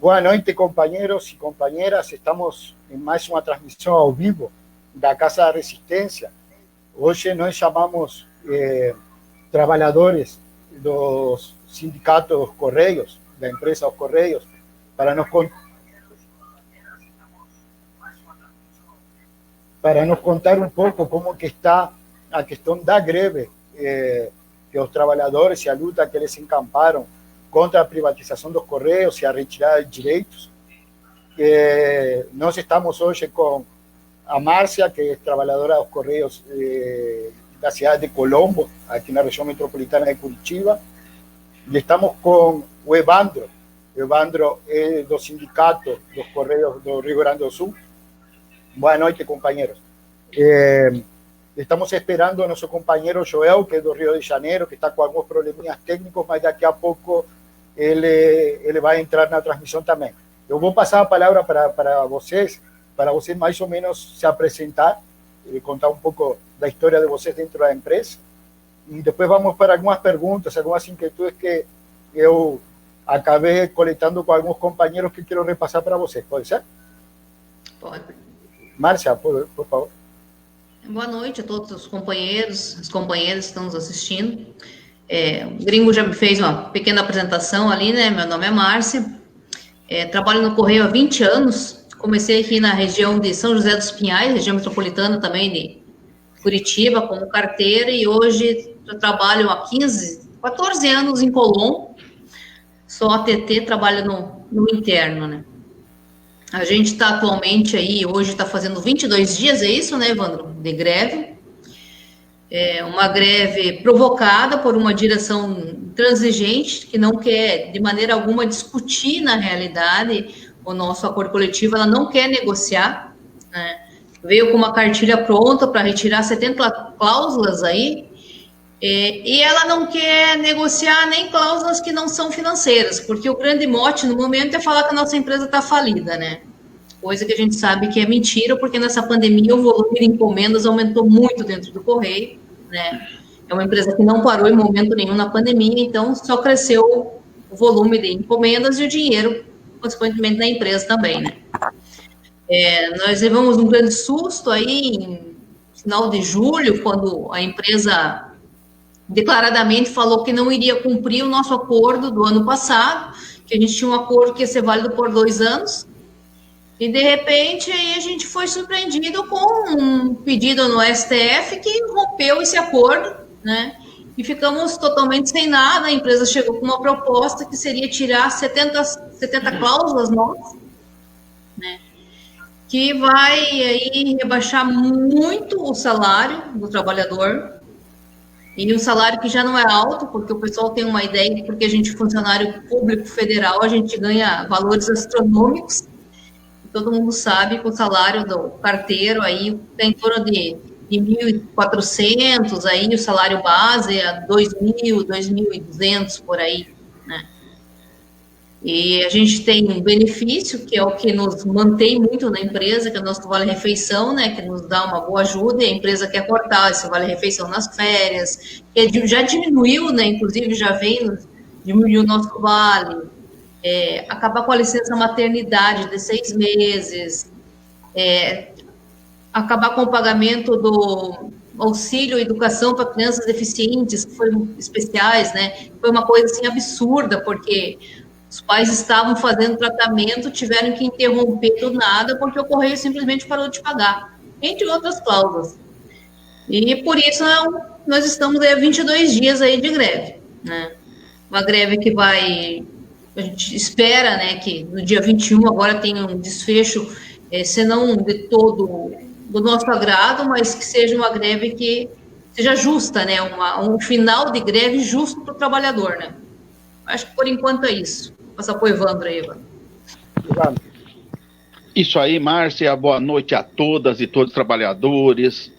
Boa noite, companheiros e companheiras. Estamos em mais uma transmissão ao vivo da Casa da Resistência. Hoje nós chamamos trabalhadores dos sindicatos Correios, da empresa Os Correios, para nos contar um pouco como que está a questão da greve que os trabalhadores e a luta que eles encamparam contra a privatização dos Correios e a retirada de direitos. Nós estamos hoje com a Márcia, que é trabalhadora dos Correios da cidade de Colombo, aqui na região metropolitana de Curitiba, e estamos com o Evandro. O Evandro é do Sindicato dos Correios do Rio Grande do Sul. Boa noite, companheiros. Estamos esperando o nosso companheiro Joel, que é do Rio de Janeiro, que está com alguns probleminhas técnicos, mas daqui a pouco ele vai entrar na transmissão também. Eu vou passar a palavra para vocês mais ou menos se apresentar e contar um pouco da história de vocês dentro da empresa. E depois vamos para algumas perguntas, algumas inquietudes que eu acabei coletando com alguns companheiros que quero repassar para vocês. Pode ser? Pode. Márcia, por favor. Boa noite a todos os companheiros, as companheiras que estão nos assistindo. O Gringo já me fez uma pequena apresentação ali, né? Meu nome é Márcia, trabalho no Correio há 20 anos, comecei aqui na região de São José dos Pinhais, região metropolitana também de Curitiba, como carteira, e hoje eu trabalho há 14 anos em Colombo, sou ATT, trabalho no interno, né? A gente está atualmente aí, hoje está fazendo 22 dias, é isso, né, Evandro, de greve. Uma greve provocada por uma direção transigente, que não quer, de maneira alguma, discutir, na realidade, o nosso acordo coletivo, ela não quer negociar, né? Veio com uma cartilha pronta para retirar 70 cláusulas aí, e ela não quer negociar nem cláusulas que não são financeiras, porque o grande mote no momento é falar que a nossa empresa está falida, né? Coisa que a gente sabe que é mentira, porque nessa pandemia o volume de encomendas aumentou muito dentro do Correio, né? É uma empresa que não parou em momento nenhum na pandemia, então só cresceu o volume de encomendas e o dinheiro, consequentemente, na empresa também, né? Nós levamos um grande susto aí em final de julho, quando a empresa declaradamente falou que não iria cumprir o nosso acordo do ano passado, que a gente tinha um acordo que ia ser válido por 2 anos, e de repente aí a gente foi surpreendido com um pedido no STF que rompeu esse acordo, né? E ficamos totalmente sem nada. A empresa chegou com uma proposta que seria tirar 70 cláusulas novas, né? Que vai aí rebaixar muito o salário do trabalhador, e um salário que já não é alto, porque o pessoal tem uma ideia, porque a gente é funcionário público federal, a gente ganha valores astronômicos. Todo mundo sabe que o salário do carteiro aí tem em torno de 1.400, aí o salário base é 2.000, 2.200 por aí, né? E a gente tem um benefício, que é o que nos mantém muito na empresa, que é o nosso vale-refeição, né, que nos dá uma boa ajuda, e a empresa quer cortar esse vale-refeição nas férias, que já diminuiu, né, inclusive já diminuiu o nosso vale, acabar com a licença maternidade de 6 meses, acabar com o pagamento do auxílio educação para crianças deficientes, que foram especiais, né, foi uma coisa assim absurda, porque os pais estavam fazendo tratamento, tiveram que interromper do nada, porque o Correio simplesmente parou de pagar, entre outras cláusulas. E por isso nós estamos aí há 22 dias aí de greve, né? Uma greve que a gente espera, né, que no dia 21 agora tenha um desfecho, se não de todo do nosso agrado, mas que seja uma greve que seja justa, né, um final de greve justo para o trabalhador, né? Acho que por enquanto é isso. Vou passar para o Evandro aí, Evandro. Isso aí, Márcia, boa noite a todas e todos os trabalhadores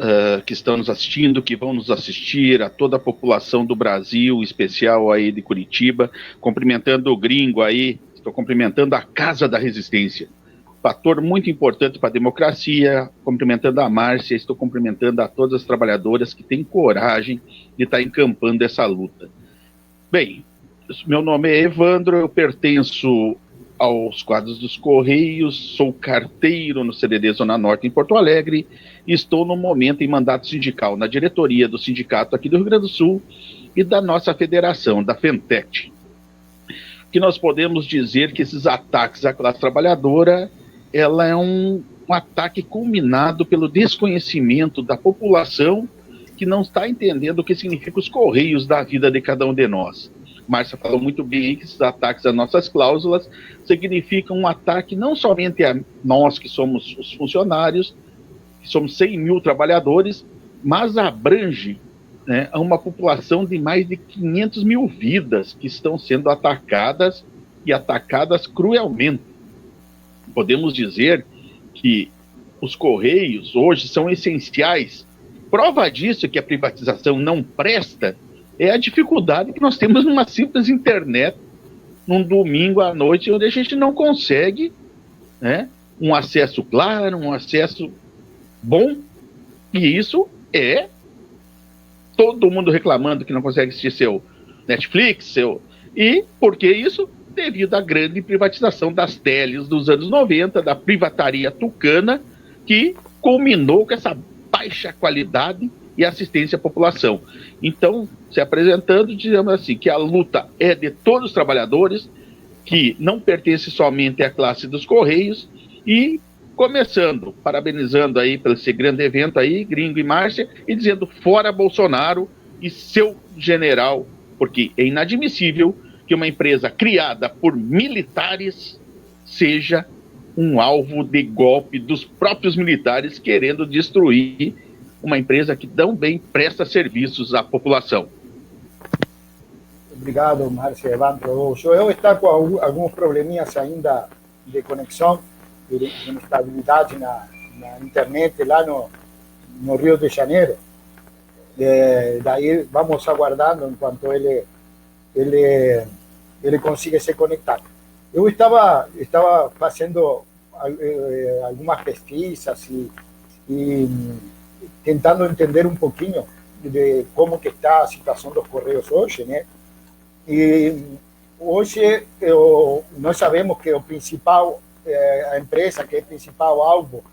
que estão nos assistindo, que vão nos assistir, a toda a população do Brasil, em especial aí de Curitiba, cumprimentando o Gringo aí, estou cumprimentando a Casa da Resistência, fator muito importante para a democracia, cumprimentando a Márcia, estou cumprimentando a todas as trabalhadoras que têm coragem de estar encampando essa luta. Bem, meu nome é Evandro, eu pertenço aos quadros dos Correios, sou carteiro no CDD Zona Norte em Porto Alegre e estou no momento em mandato sindical na diretoria do sindicato aqui do Rio Grande do Sul e da nossa federação, da FENTET. Que nós podemos dizer que esses ataques à classe trabalhadora, ela é um ataque culminado pelo desconhecimento da população que não está entendendo o que significa os Correios da vida de cada um de nós. Márcia falou muito bem aí que esses ataques às nossas cláusulas significam um ataque não somente a nós que somos os funcionários, que somos 100 mil trabalhadores, mas abrange, né, a uma população de mais de 500 mil vidas que estão sendo atacadas e atacadas cruelmente. Podemos dizer que os Correios hoje são essenciais. Prova disso que a privatização não presta é a dificuldade que nós temos numa simples internet, num domingo à noite, onde a gente não consegue, né, um acesso claro, um acesso bom, e isso é todo mundo reclamando que não consegue assistir seu Netflix, e por que isso? Devido à grande privatização das teles dos anos 90, da privataria tucana, que culminou com essa baixa qualidade e assistência à população. Então, se apresentando, dizemos assim, que a luta é de todos os trabalhadores, que não pertence somente à classe dos Correios, e começando, parabenizando aí pelo esse grande evento aí, Gringo e Márcia, e dizendo fora Bolsonaro e seu general, porque é inadmissível que uma empresa criada por militares seja um alvo de golpe dos próprios militares querendo destruir uma empresa que tão bem presta serviços à população. Obrigado, Márcia Evandro. O Joel está com alguns probleminhas ainda de conexão, de instabilidade na internet lá no Rio de Janeiro. Daí vamos aguardando enquanto ele consiga se conectar. Eu estava fazendo algumas pesquisas e tentando entender um pouquinho de como que está a situação dos Correios hoje, né? E hoje nós sabemos que a empresa que é o principal alvo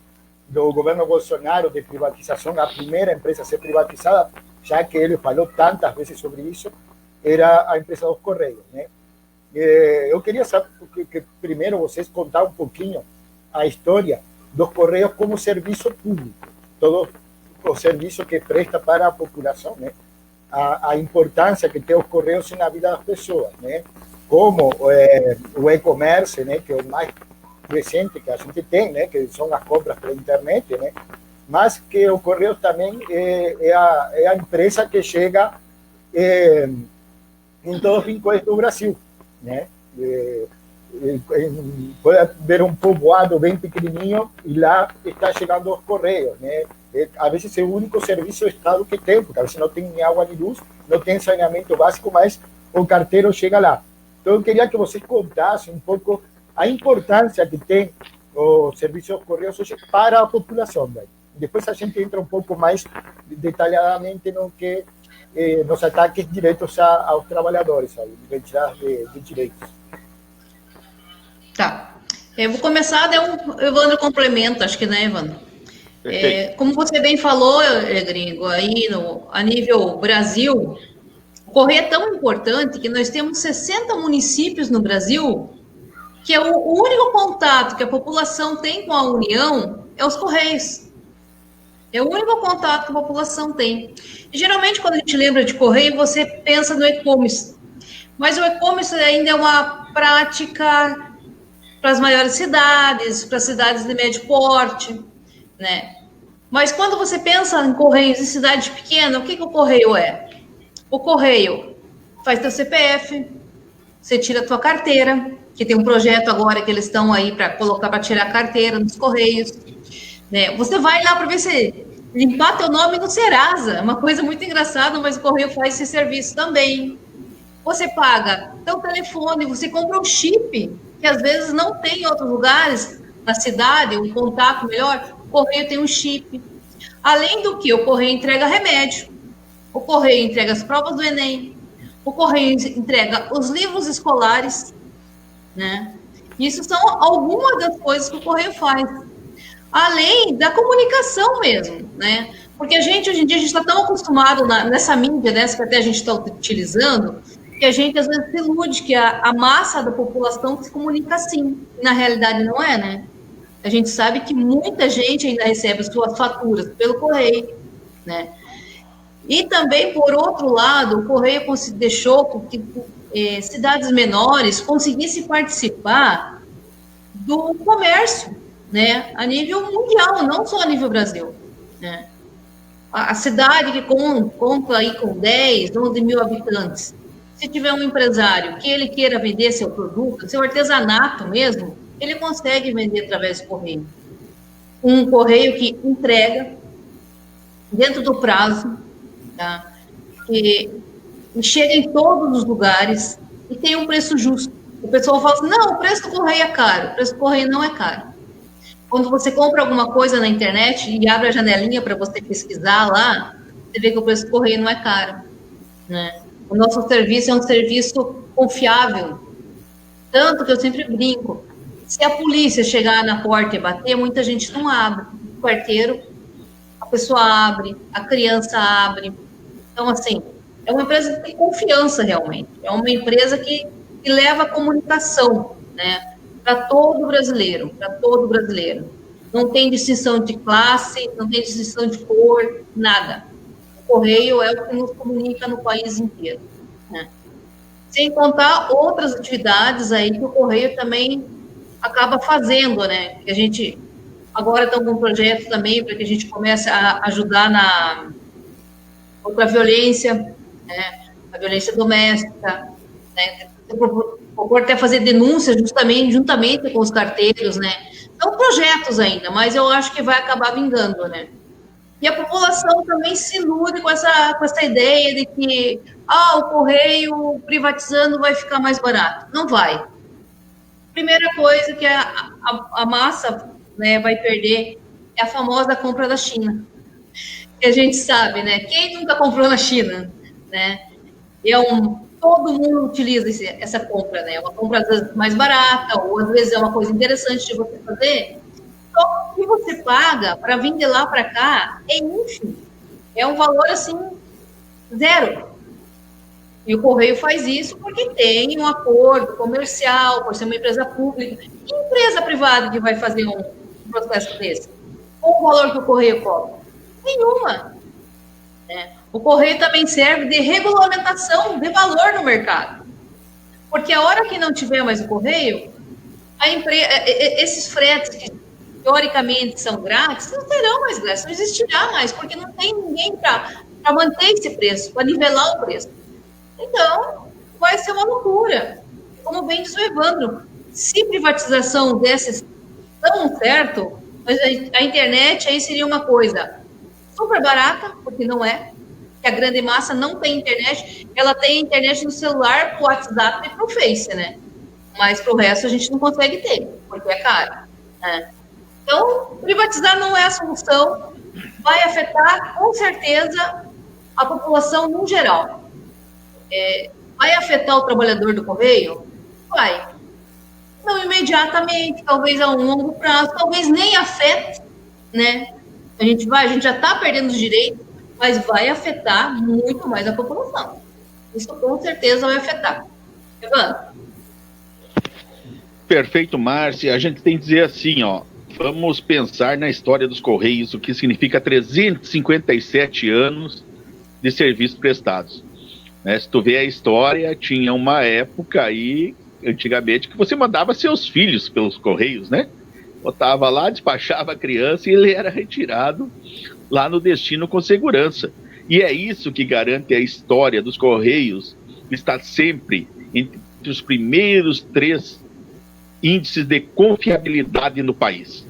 do governo Bolsonaro de privatização, a primeira empresa a ser privatizada, já que ele falou tantas vezes sobre isso, era a empresa dos Correios, né? Eu queria saber que primeiro vocês contar um pouquinho a história dos Correios como serviço público, todo o serviço que presta para a população, né? A importância que tem os Correios na vida das pessoas, né? Como o e-commerce, né? Que é o mais recente que a gente tem, né? Que são as compras pela internet, né? Mas que o Correios também é a empresa que chega em todos os rincões do Brasil, né? Pode ver um povoado bem pequenininho e lá está chegando os Correios, né? Às vezes é o único serviço do Estado que tem, porque às vezes não tem nem água nem luz, não tem saneamento básico, mas o carteiro chega lá. Então eu queria que vocês contassem um pouco a importância que tem o serviço dos Correios hoje para a população, né? Depois a gente entra um pouco mais detalhadamente no que nos ataques diretos aos trabalhadores, retiradas de direitos. Tá. Eu vou começar, o Evandro complementa, acho que, né, Evandro? Como você bem falou, Gringo, aí a nível Brasil, o Correio é tão importante que nós temos 60 municípios no Brasil, que é o único contato que a população tem com a União é os Correios. É o único contato que a população tem. E, geralmente, quando a gente lembra de Correio, você pensa no e-commerce. Mas o e-commerce ainda é uma prática para as maiores cidades, para cidades de médio porte, né? Mas quando você pensa em Correios em cidade pequena, o que o Correio é? O Correio faz teu CPF, você tira a tua carteira, que tem um projeto agora que eles estão aí para colocar para tirar a carteira nos Correios, né? Você vai lá para ver se limpar teu nome no Serasa, uma coisa muito engraçada, mas o Correio faz esse serviço também. Você paga teu telefone, você compra um chip, que às vezes não tem em outros lugares, na cidade, um contato melhor, o Correio tem um chip. Além do que, o Correio entrega remédio, o Correio entrega as provas do Enem, o Correio entrega os livros escolares, né? Isso são algumas das coisas que o Correio faz. Além da comunicação mesmo, né? Porque hoje em dia, a gente está tão acostumado nessa mídia, né, que até a gente está utilizando, que a gente às vezes se ilude que a massa da população se comunica assim. Na realidade não é, né? A gente sabe que muita gente ainda recebe suas faturas pelo Correio, né? E também, por outro lado, o Correio deixou com que cidades menores conseguissem participar do comércio, né, a nível mundial, não só a nível Brasil, né? A cidade que conta aí com 10, 11 mil habitantes, se tiver um empresário que ele queira vender seu produto, seu artesanato mesmo, ele consegue vender através do Correio. Um Correio que entrega dentro do prazo, tá? Que chega em todos os lugares e tem um preço justo. O pessoal fala assim, não, o preço do Correio é caro. O preço do Correio não é caro. Quando você compra alguma coisa na internet e abre a janelinha para você pesquisar lá, você vê que o preço do Correio não é caro, né? O nosso serviço é um serviço confiável. Tanto que eu sempre brinco. Se a polícia chegar na porta e bater, muita gente não abre. O quarteiro, a pessoa abre, a criança abre. Então, assim, é uma empresa que tem confiança realmente. É uma empresa que leva a comunicação, né, para todo brasileiro, para todo brasileiro. Não tem distinção de classe, não tem distinção de cor, nada. O Correio é o que nos comunica no país inteiro, né? Sem contar outras atividades aí que o Correio também acaba fazendo, né? Que a gente agora está com um projeto também para que a gente comece a ajudar contra a violência, né? A violência doméstica, né? Ou até fazer denúncias juntamente com os carteiros, né? São projetos ainda, mas eu acho que vai acabar vingando, né? E a população também se ilude com essa ideia de que o Correio privatizando vai ficar mais barato. Não vai. Primeira coisa que a massa, né, vai perder é a famosa compra da China. Que a gente sabe, né? Quem nunca comprou na China, né? Todo mundo utiliza essa compra, né? Uma compra às vezes mais barata, ou às vezes é uma coisa interessante de você fazer. Só que o que você paga para vir de lá para cá é ínfimo. É um valor, assim, zero. E o Correio faz isso porque tem um acordo comercial, por ser uma empresa pública. Que empresa privada que vai fazer um processo desse? Qual o valor que o Correio cobra? Nenhuma. O Correio também serve de regulamentação de valor no mercado. Porque a hora que não tiver mais o Correio, esses fretes que teoricamente são grátis, não serão mais grátis, não existirá mais, porque não tem ninguém para manter esse preço, para nivelar o preço. Então, vai ser uma loucura. Como bem diz o Evandro, se privatização desse tão certo, mas a internet aí seria uma coisa super barata, porque não é, que a grande massa não tem internet, ela tem internet no celular, pro WhatsApp e pro Face, né? Mas pro resto a gente não consegue ter, porque é caro, né? Então, privatizar não é a solução, vai afetar, com certeza, a população no geral. Vai afetar o trabalhador do Correio? Vai. Não imediatamente, talvez a um longo prazo, talvez nem afete, né? A gente já está perdendo os direitos, mas vai afetar muito mais a população. Isso com certeza vai afetar. Evandro? Perfeito, Márcia. A gente tem que dizer assim, vamos pensar na história dos Correios, o que significa 357 anos de serviços prestados. Né? Se tu vê a história, tinha uma época aí, antigamente, que você mandava seus filhos pelos Correios, né? Botava lá, despachava a criança e ele era retirado lá no destino com segurança. E é isso que garante a história dos Correios estar sempre entre os primeiros 3 índices de confiabilidade no país.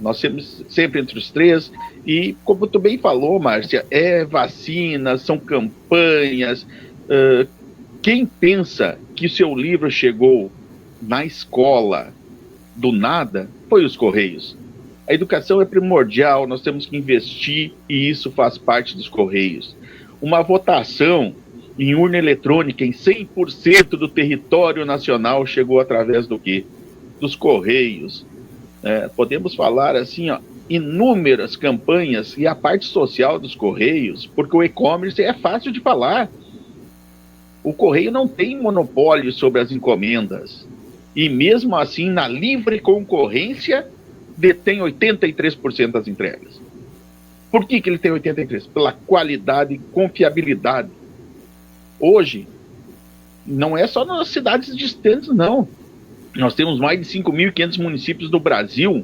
Nós temos sempre entre os 3, e como tu bem falou, Márcia, vacinas, são campanhas. Quem pensa que o seu livro chegou na escola do nada, foi os Correios. A educação é primordial, nós temos que investir, e isso faz parte dos Correios. Uma votação em urna eletrônica em 100% do território nacional chegou através do quê? dos Correios, podemos falar assim, ó, inúmeras campanhas e a parte social dos Correios, porque o e-commerce é fácil de falar. O Correio não tem monopólio sobre as encomendas. E mesmo assim, na livre concorrência, detém 83% das entregas. Por que ele tem 83%? Pela qualidade e confiabilidade. Hoje, não é só nas cidades distantes, não. Nós temos mais de 5.500 municípios do Brasil,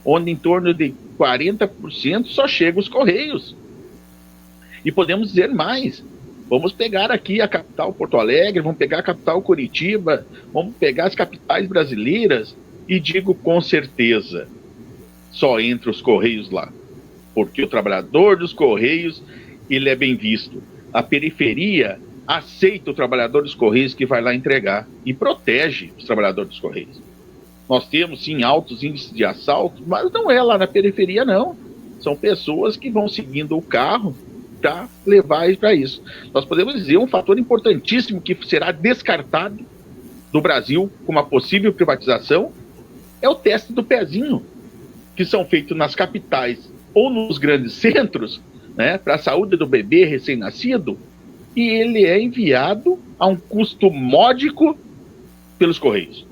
onde em torno de 40% só chegam os Correios. E podemos dizer mais. Vamos pegar aqui a capital Porto Alegre, vamos pegar a capital Curitiba, vamos pegar as capitais brasileiras e digo com certeza, só entra os Correios lá. Porque o trabalhador dos Correios, ele é bem visto. A periferia aceita o trabalhador dos Correios que vai lá entregar e protege os trabalhadores dos Correios. Nós temos, sim, altos índices de assalto, mas não é lá na periferia, não. São pessoas que vão seguindo o carro para levar para isso. Nós podemos dizer um fator importantíssimo que será descartado do Brasil com uma possível privatização é o teste do pezinho, que são feitos nas capitais ou nos grandes centros, né, para a saúde do bebê recém-nascido, e ele é enviado a um custo módico pelos Correios.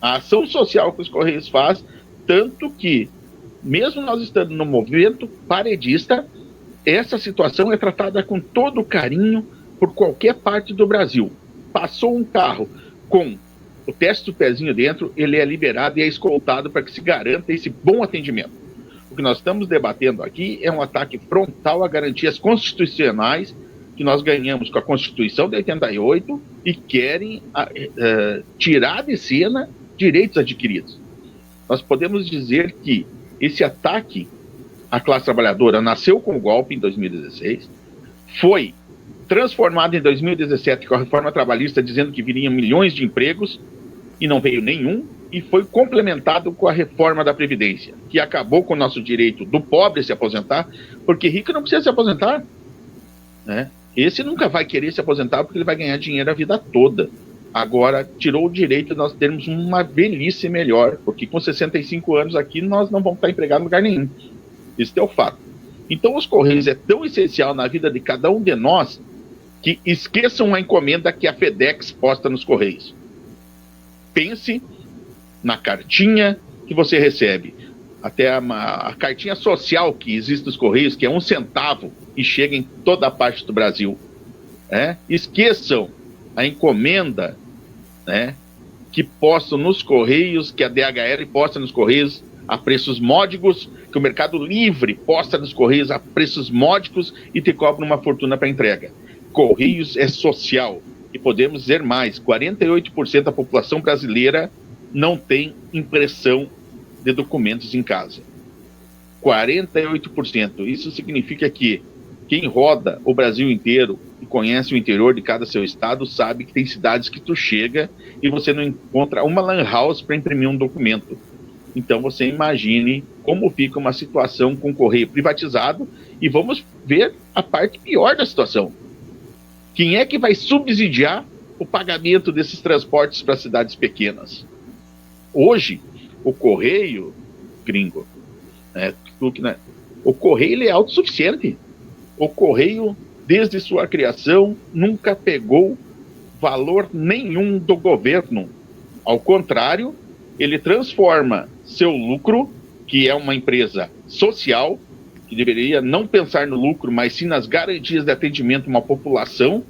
A ação social que os Correios fazem, tanto que, mesmo nós estando no movimento paredista, essa situação é tratada com todo carinho por qualquer parte do Brasil. Passou um carro com o teste do pezinho dentro, ele é liberado e é escoltado para que se garanta esse bom atendimento. O que nós estamos debatendo aqui é um ataque frontal a garantias constitucionais que nós ganhamos com a Constituição de 88 e querem tirar de cena direitos adquiridos. Nós podemos dizer que esse ataque à classe trabalhadora nasceu com o golpe em 2016, foi transformado em 2017 com a reforma trabalhista dizendo que viriam milhões de empregos e não veio nenhum, e foi complementado com a reforma da Previdência, que acabou com o nosso direito do pobre se aposentar, porque rico não precisa se aposentar, né? Esse nunca vai querer se aposentar porque ele vai ganhar dinheiro a vida toda. Agora, tirou o direito de nós termos uma velhice melhor, porque com 65 anos aqui nós não vamos estar empregados em lugar nenhum. Isso é o fato. Então, os Correios é tão essencial na vida de cada um de nós que esqueçam a encomenda que a FedEx posta nos Correios. Pense na cartinha que você recebe. Até a cartinha social que existe nos Correios, que é 1 centavo e chega em toda a parte do Brasil. Esqueçam a encomenda, que postam nos Correios, que a DHL posta nos Correios a preços módicos, que o Mercado Livre posta nos Correios a preços módicos e te cobra uma fortuna para entrega. Correios é social. E podemos dizer mais, 48% da população brasileira não tem impressão de documentos em casa. 48%. Isso significa que quem roda o Brasil inteiro e conhece o interior de cada seu estado sabe que tem cidades que tu chega e você não encontra uma lan house para imprimir um documento. Então você imagine como fica uma situação com o correio privatizado e vamos ver a parte pior da situação. Quem é que vai subsidiar o pagamento desses transportes para cidades pequenas? Hoje, o correio, gringo, o correio ele é autossuficiente. O correio, desde sua criação, nunca pegou valor nenhum do governo. Ao contrário, ele transforma seu lucro, que é uma empresa social, que deveria não pensar no lucro, mas sim nas garantias de atendimento a uma população,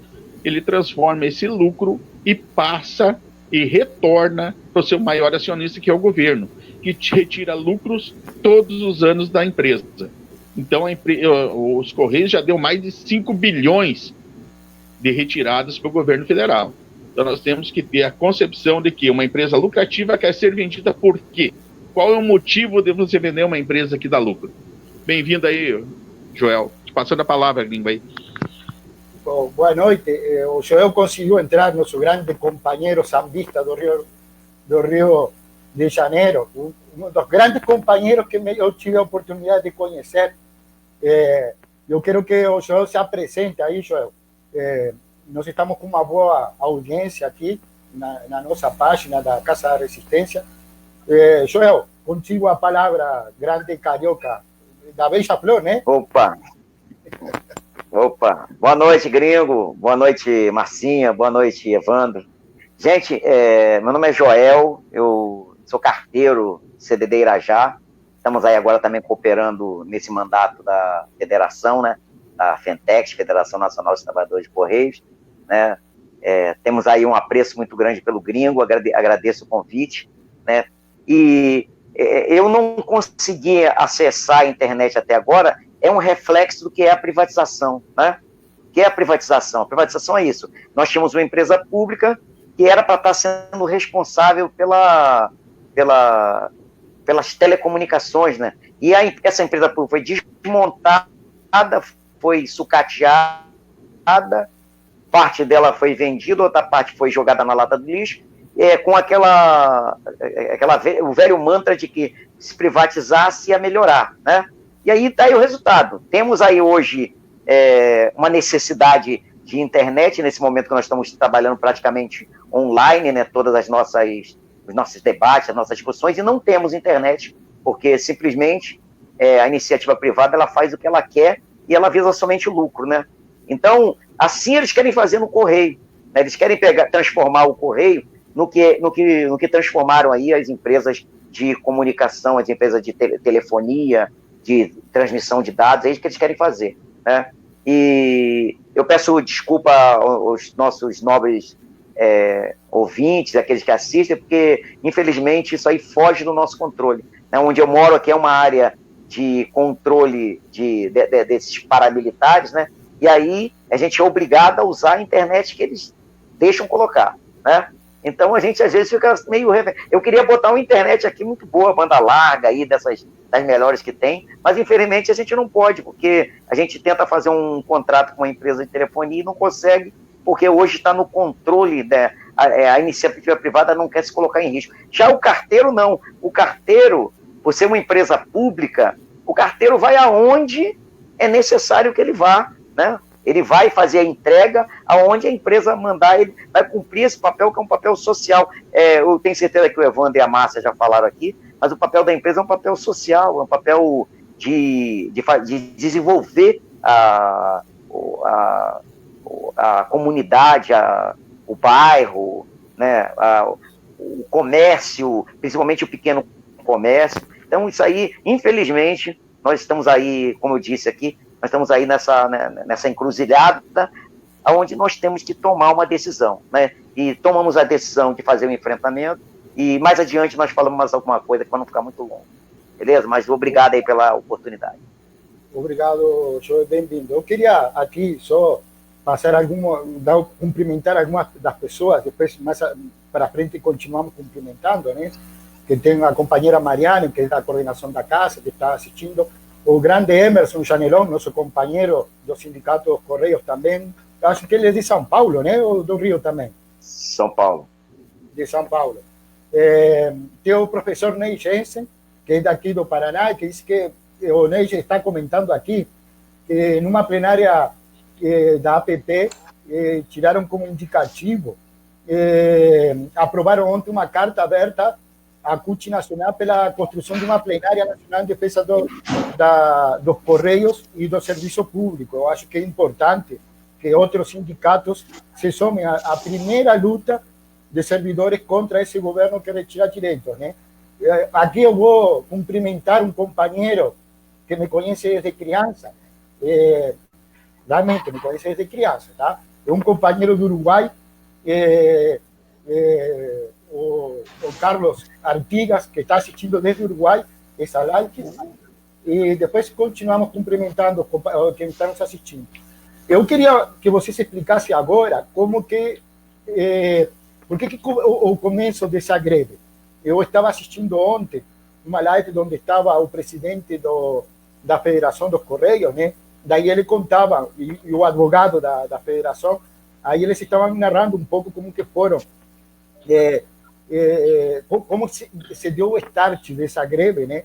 ele transforma esse lucro e passa e retorna para o seu maior acionista, que é o governo, que retira lucros todos os anos da empresa. Então, os Correios já deu mais de 5 bilhões de retiradas para o governo federal. Então, nós temos que ter a concepção de que uma empresa lucrativa quer ser vendida por quê? Qual é o motivo de você vender uma empresa que dá lucro? Bem-vindo aí, Joel. Te passando a palavra, gringo aí. Boa noite. O Joel conseguiu entrar, nosso grande companheiro sambista do Rio de Janeiro, um dos grandes companheiros que eu tive a oportunidade de conhecer. Eu quero que o Joel se apresente aí, Joel. Nós estamos com uma boa audiência aqui na nossa página da Casa da Resistência. Joel, contigo a palavra, grande carioca, da Beija-Flor, né? Opa! Boa noite, gringo. Boa noite, Marcinha. Boa noite, Evandro. Gente, meu nome é Joel, eu sou carteiro CDD Irajá. Estamos aí agora também cooperando nesse mandato da federação, né? Da FENTEX, Federação Nacional dos Trabalhadores de Correios, né? Temos aí um apreço muito grande pelo gringo, agradeço o convite, né? E eu não consegui acessar a internet até agora, é um reflexo do que é a privatização, né? O que é a privatização? A privatização é isso. Nós tínhamos uma empresa pública que era para estar sendo responsável pelas telecomunicações, né? E essa empresa pública foi desmontada, foi sucateada, parte dela foi vendida, outra parte foi jogada na lata do lixo, com o velho mantra de que se privatizasse ia melhorar, né? E aí está aí o resultado. Temos aí hoje uma necessidade de internet, nesse momento que nós estamos trabalhando praticamente online, né? Todas os nossos debates, as nossas discussões, e não temos internet, porque simplesmente a iniciativa privada ela faz o que ela quer e ela visa somente o lucro, né? Então, assim eles querem fazer no Correio, né? Eles querem transformar o Correio no que transformaram aí as empresas de comunicação, as empresas de telefonia, de transmissão de dados, é isso que eles querem fazer, né? E eu peço desculpa aos nossos nobres ouvintes, aqueles que assistem, porque, infelizmente, isso aí foge do nosso controle, né? Onde eu moro aqui é uma área de controle desses paramilitares, né? E aí a gente é obrigado a usar a internet que eles deixam colocar, né? Então a gente às vezes fica meio... Eu queria botar uma internet aqui muito boa, banda larga aí, das melhores que tem, mas infelizmente a gente não pode, porque a gente tenta fazer um contrato com uma empresa de telefonia e não consegue, porque hoje está no controle, a iniciativa privada não quer se colocar em risco. Já o carteiro não. O carteiro, por ser uma empresa pública, o carteiro vai aonde é necessário que ele vá, né? Ele vai fazer a entrega aonde a empresa mandar, ele vai cumprir esse papel, que é um papel social. Eu tenho certeza que o Evandro e a Márcia já falaram aqui, mas o papel da empresa é um papel social, é um papel de desenvolver a comunidade, o bairro, né? O comércio, principalmente o pequeno comércio. Então, isso aí, infelizmente, nós estamos aí, como eu disse aqui, nós estamos aí nessa encruzilhada, onde nós temos que tomar uma decisão, né? E tomamos a decisão de fazer um enfrentamento, e mais adiante nós falamos mais alguma coisa para não ficar muito longo, beleza? Mas obrigado aí pela oportunidade. Obrigado, Joel, bem-vindo. Eu queria aqui só cumprimentar algumas das pessoas, depois mais para frente continuamos cumprimentando, né? Que tem a companheira Mariana, que é da coordenação da casa, que está assistindo, o grande Emerson Janelón, nosso companheiro do Sindicato dos Correios também, acho que ele é de São Paulo, né? Ou do Rio também? São Paulo. De São Paulo. Tem o professor Ney Jensen, que é daqui do Paraná, que disse que o Ney está comentando aqui, que numa plenária da APP, tiraram como indicativo, aprovaram ontem uma carta aberta à CUT Nacional pela construção de uma plenária nacional em defesa dos Correios e do serviço público. Eu acho que é importante que outros sindicatos se somem à primeira luta de servidores contra esse governo que retira direitos, né? Aqui eu vou cumprimentar um companheiro que me conhece desde criança, realmente me conhece desde criança, tá? É um companheiro do Uruguai, o Carlos Artigas, que está assistindo desde o Uruguai essa live, e depois continuamos cumprimentando quem está nos assistindo. Eu queria que você se explicasse agora como que, por que o começo dessa greve. Eu estava assistindo ontem uma live onde estava o presidente da Federação dos Correios, né? Daí ele contava, e o advogado da federação, aí eles estavam narrando um pouco como que foram, como se deu o start dessa greve, né?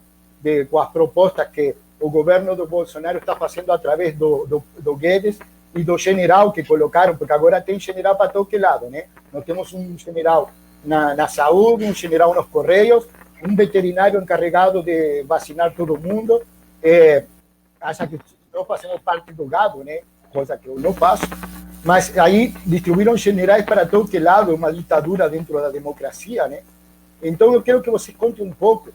Com as propostas que o governo do Bolsonaro está fazendo através do Guedes e do general que colocaram, porque agora tem general para todo que lado, né? Nós temos um general na saúde, um general nos Correios, um veterinário encarregado de vacinar todo mundo. Acha que nós fazemos parte do gado, né? Coisa que eu não faço. Mas aí distribuíram generais para todo que lado, uma ditadura dentro da democracia, né? Então eu quero que você conte um pouco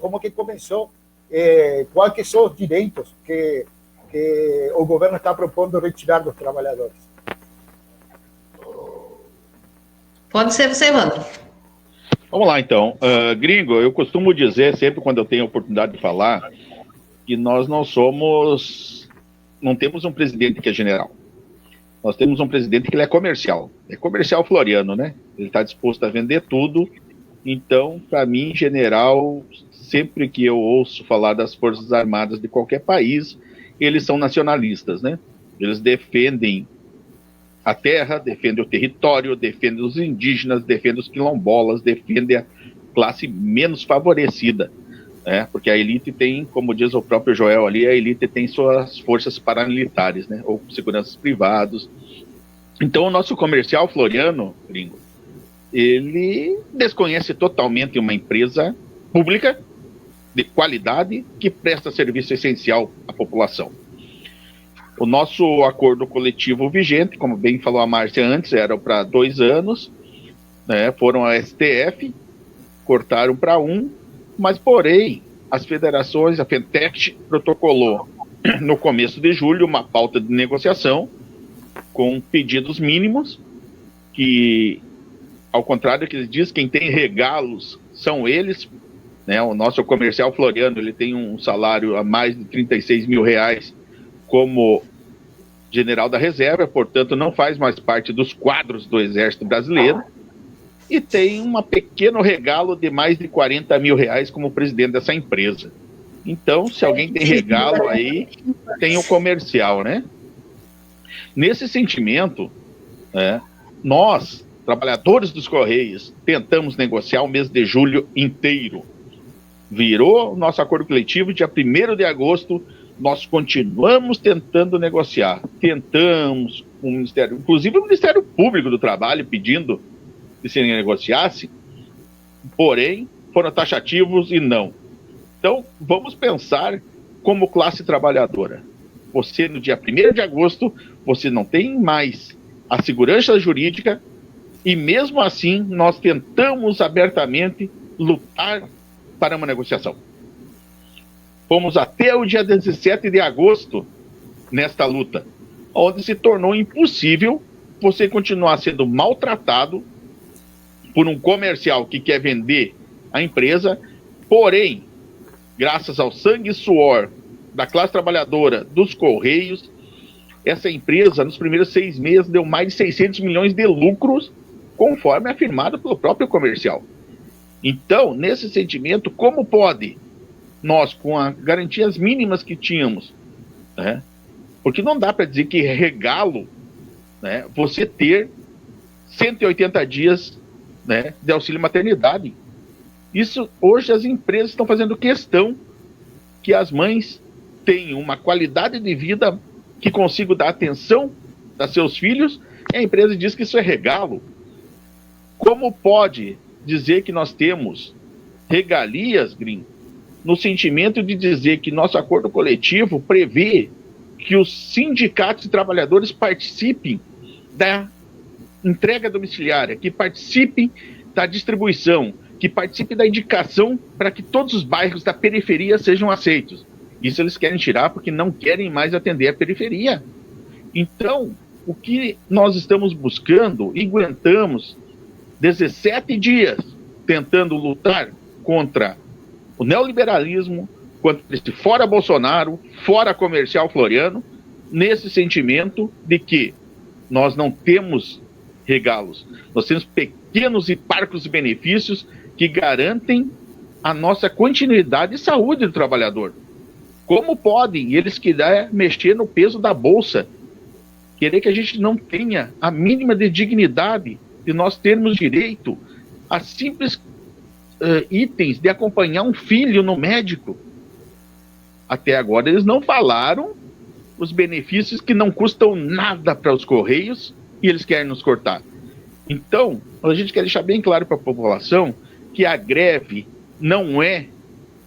como que começou, quais que são os direitos que o governo está propondo retirar dos trabalhadores. Pode ser você, Evandro. Vamos lá, então. Gringo, eu costumo dizer, sempre quando eu tenho a oportunidade de falar, que nós não temos um presidente que é general. Nós temos um presidente que ele é comercial floriano, né? Ele está disposto a vender tudo. Então, para mim, general, sempre que eu ouço falar das Forças Armadas de qualquer país, eles são nacionalistas, né? Eles defendem a terra, defendem o território, defendem os indígenas, defendem os quilombolas, defendem a classe menos favorecida, né? Porque a elite tem, como diz o próprio Joel ali, a elite tem suas forças paramilitares, né? Ou seguranças privados. Então o nosso comercial floriano, gringo, ele desconhece totalmente uma empresa pública de qualidade que presta serviço essencial à população. O nosso acordo coletivo vigente, como bem falou a Márcia antes, era para 2 anos, né? Foram a STF, cortaram para 1, mas porém as federações, a FENTECH protocolou no começo de julho uma pauta de negociação com pedidos mínimos, que ao contrário do que eles dizem, quem tem regalos são eles, né? O nosso comercial floriano, ele tem um salário a mais de 36 mil reais como general da reserva, portanto não faz mais parte dos quadros do Exército Brasileiro, e tem um pequeno regalo de mais de 40 mil reais como presidente dessa empresa. Então, se alguém tem regalo aí, tem o comercial, né? Nesse sentimento, nós, trabalhadores dos Correios, tentamos negociar o mês de julho inteiro. Virou nosso acordo coletivo dia 1º de agosto, nós continuamos tentando negociar. Tentamos com o Ministério, inclusive o Ministério Público do Trabalho, pedindo que se negociasse, porém, foram taxativos e não. Então, vamos pensar como classe trabalhadora. Você, no dia 1º de agosto, você não tem mais a segurança jurídica e, mesmo assim, nós tentamos abertamente lutar para uma negociação. Fomos até o dia 17 de agosto nesta luta, onde se tornou impossível você continuar sendo maltratado por um comercial que quer vender a empresa, porém, graças ao sangue e suor da classe trabalhadora dos Correios, essa empresa, nos primeiros 6 meses, deu mais de 600 milhões de lucros, conforme afirmado pelo próprio comercial. Então, nesse sentimento, como pode nós, com as garantias mínimas que tínhamos, né? Porque não dá para dizer que é regalo, né, você ter 180 dias, né, de auxílio maternidade. Isso, hoje as empresas estão fazendo questão que as mães tenham uma qualidade de vida que consigam dar atenção a seus filhos, e a empresa diz que isso é regalo. Como pode dizer que nós temos regalias, gringo, no sentimento de dizer que nosso acordo coletivo prevê que os sindicatos e trabalhadores participem da entrega domiciliária, que participem da distribuição, que participem da indicação para que todos os bairros da periferia sejam aceitos? Isso eles querem tirar porque não querem mais atender a periferia. Então, o que nós estamos buscando e aguentamos 17 dias tentando lutar contra o neoliberalismo, contra esse fora Bolsonaro, fora comercial floriano, nesse sentimento de que nós não temos regalos, nós temos pequenos e parcos benefícios que garantem a nossa continuidade e saúde do trabalhador. Como podem eles querer mexer no peso da bolsa, querer que a gente não tenha a mínima de dignidade de nós termos direito a simples itens de acompanhar um filho no médico? Até agora eles não falaram os benefícios que não custam nada para os Correios e eles querem nos cortar. Então, a gente quer deixar bem claro para a população que a greve não é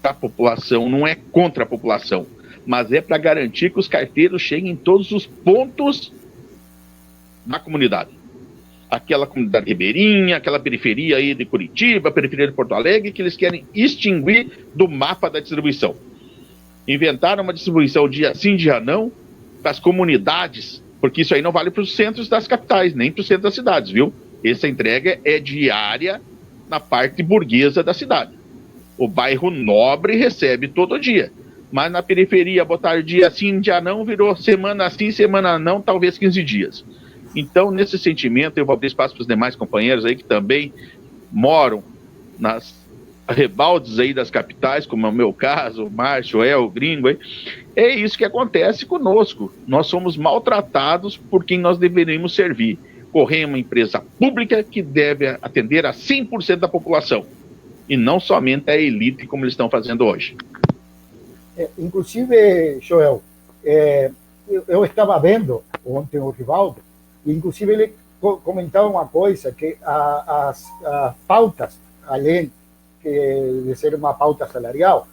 para a população, não é contra a população, mas é para garantir que os carteiros cheguem em todos os pontos da comunidade. Aquela comunidade ribeirinha, aquela periferia aí de Curitiba, periferia de Porto Alegre, que eles querem extinguir do mapa da distribuição. Inventaram uma distribuição dia sim, dia não, para as comunidades, porque isso aí não vale para os centros das capitais, nem para o centro das cidades, viu? Essa entrega é diária na parte burguesa da cidade. O bairro nobre recebe todo dia, mas na periferia botar dia sim, dia não, virou semana sim, semana não, talvez 15 dias. Então, nesse sentimento, eu vou abrir espaço para os demais companheiros aí que também moram nas rebaldes aí das capitais, como é o meu caso, o Márcio, o Gringo aí. É isso que acontece conosco. Nós somos maltratados por quem nós deveríamos servir. Correio é uma empresa pública que deve atender a 100% da população, e não somente a elite, como eles estão fazendo hoje. Inclusive, Joel, eu estava vendo ontem o Rivaldo, e inclusive ele comentava uma coisa, que as pautas, além de ser uma pauta salarial,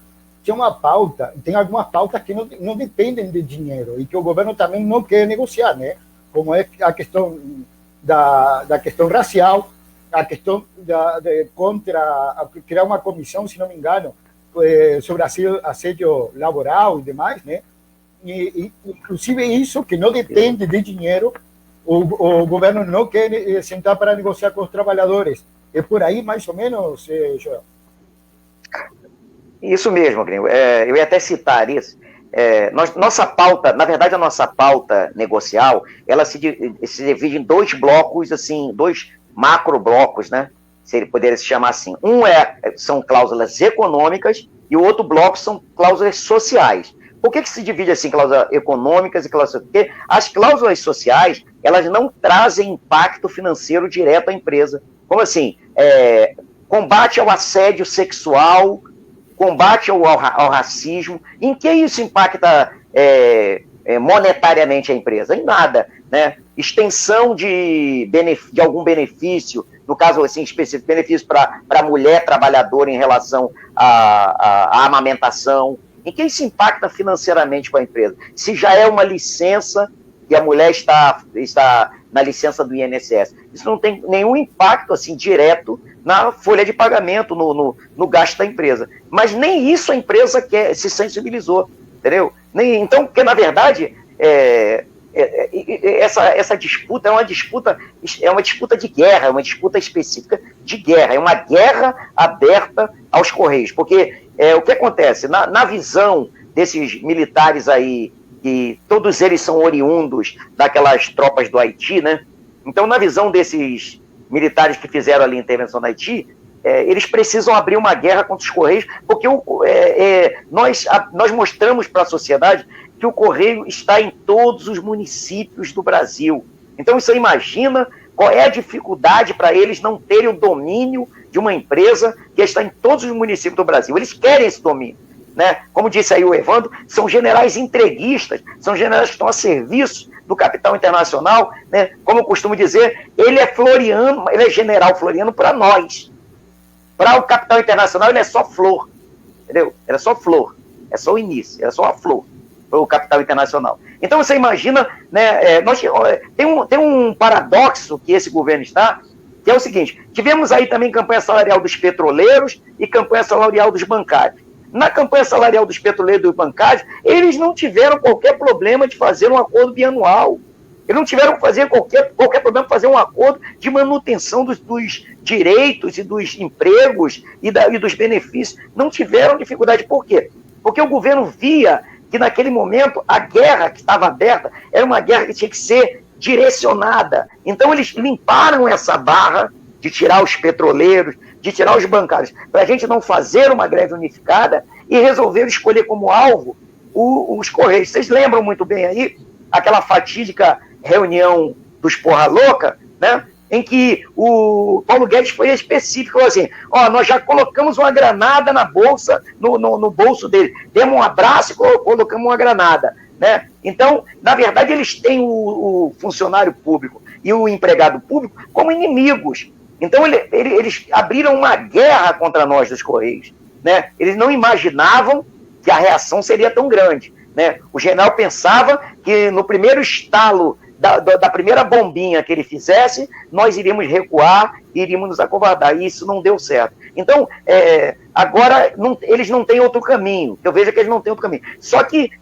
tem algumas pautas que não dependem de dinheiro, e que o governo também não quer negociar, né? Como é a questão da questão racial, a questão contra criar uma comissão, se não me engano, sobre assédio laboral e demais, né? E inclusive isso que não depende de dinheiro, o governo não quer sentar para negociar com os trabalhadores. É por aí, mais ou menos, Joel? Isso mesmo, Gringo. Eu ia até citar isso. Nossa pauta, na verdade, a nossa pauta negocial, ela se divide em dois blocos, assim, dois macro blocos, né? Se ele poderia se chamar assim. São cláusulas econômicas e o outro bloco são cláusulas sociais. Por que se divide assim, cláusulas econômicas e cláusulas? Porque as cláusulas sociais, elas não trazem impacto financeiro direto à empresa. Como assim? Combate ao assédio sexual, combate ao racismo. Em que isso impacta monetariamente a empresa? Em nada, né? Extensão de algum benefício, no caso assim, específico, benefício para a mulher trabalhadora em relação à amamentação. Em que isso impacta financeiramente com a empresa? Se já é uma licença e a mulher está na licença do INSS, isso não tem nenhum impacto assim direto na folha de pagamento, no gasto da empresa. Mas nem isso a empresa se sensibilizou, entendeu? Então, porque na verdade essa disputa é uma disputa de guerra, é uma disputa específica de guerra, é uma guerra aberta aos Correios, porque o que acontece, na visão desses militares aí, que todos eles são oriundos daquelas tropas do Haiti, né? Então, na visão desses militares que fizeram ali a intervenção no Haiti, eles precisam abrir uma guerra contra os Correios, porque nós mostramos para a sociedade que o Correio está em todos os municípios do Brasil. Então, você imagina qual é a dificuldade para eles não terem o domínio de uma empresa que está em todos os municípios do Brasil. Eles querem esse domínio, né? Como disse aí o Evandro, são generais entreguistas, são generais que estão a serviço do capital internacional, né? Como eu costumo dizer, ele é general floriano para nós. Para o capital internacional, ele é só flor, entendeu? Ele é só flor, é só o início, é só a flor para o capital internacional. Então você imagina, né? Tem um paradoxo que esse governo está, que é o seguinte: tivemos aí também campanha salarial dos petroleiros e campanha salarial dos bancários. Na campanha salarial dos petroleiros e dos bancários, eles não tiveram qualquer problema de fazer um acordo bianual. Eles não tiveram que fazer qualquer problema de fazer um acordo de manutenção dos direitos e dos empregos e dos benefícios. Não tiveram dificuldade. Por quê? Porque o governo via que naquele momento a guerra que estava aberta era uma guerra que tinha que ser direcionada. Então eles limparam essa barra de tirar os petroleiros, de tirar os bancários, para a gente não fazer uma greve unificada, e resolveram escolher como alvo os Correios. Vocês lembram muito bem aí aquela fatídica reunião dos Porra Louca, né? Em que o Paulo Guedes foi específico, assim: nós já colocamos uma granada na bolsa, no bolso dele, demos um abraço e colocamos uma granada, né? Então, na verdade, eles têm o funcionário público e o empregado público como inimigos. Então, eles abriram uma guerra contra nós dos Correios, né? Eles não imaginavam que a reação seria tão grande, né? O general pensava que no primeiro estalo da primeira bombinha que ele fizesse, nós iríamos recuar e iríamos nos acovardar, e isso não deu certo. Então, agora, eles não têm outro caminho, eu vejo que eles não têm outro caminho. Só que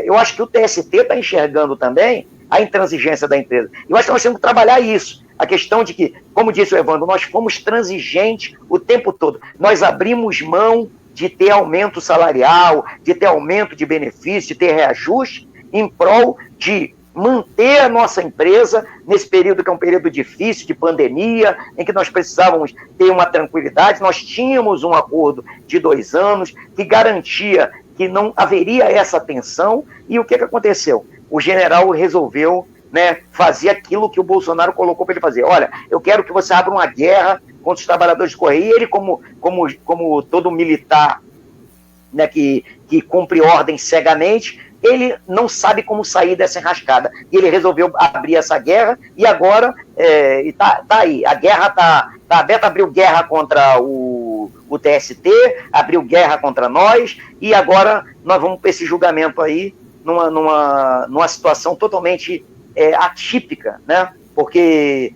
eu acho que o TST está enxergando também a intransigência da empresa. Eu acho que nós temos que trabalhar isso, a questão de que, como disse o Evandro, nós fomos transigentes o tempo todo, nós abrimos mão de ter aumento salarial, de ter aumento de benefício, de ter reajuste, em prol de manter a nossa empresa nesse período que é um período difícil, de pandemia, em que nós precisávamos ter uma tranquilidade. Nós tínhamos um acordo de 2 anos que garantia que não haveria essa tensão, e o que aconteceu? O general resolveu, né, fazer aquilo que o Bolsonaro colocou para ele fazer. Olha, eu quero que você abra uma guerra contra os trabalhadores de Correio, e ele, como todo militar, né, que cumpre ordem cegamente, ele não sabe como sair dessa enrascada. E ele resolveu abrir essa guerra, e agora tá aí. A guerra tá aberta, abriu guerra contra o TST, abriu guerra contra nós, e agora nós vamos para esse julgamento aí, numa situação totalmente atípica, né? Porque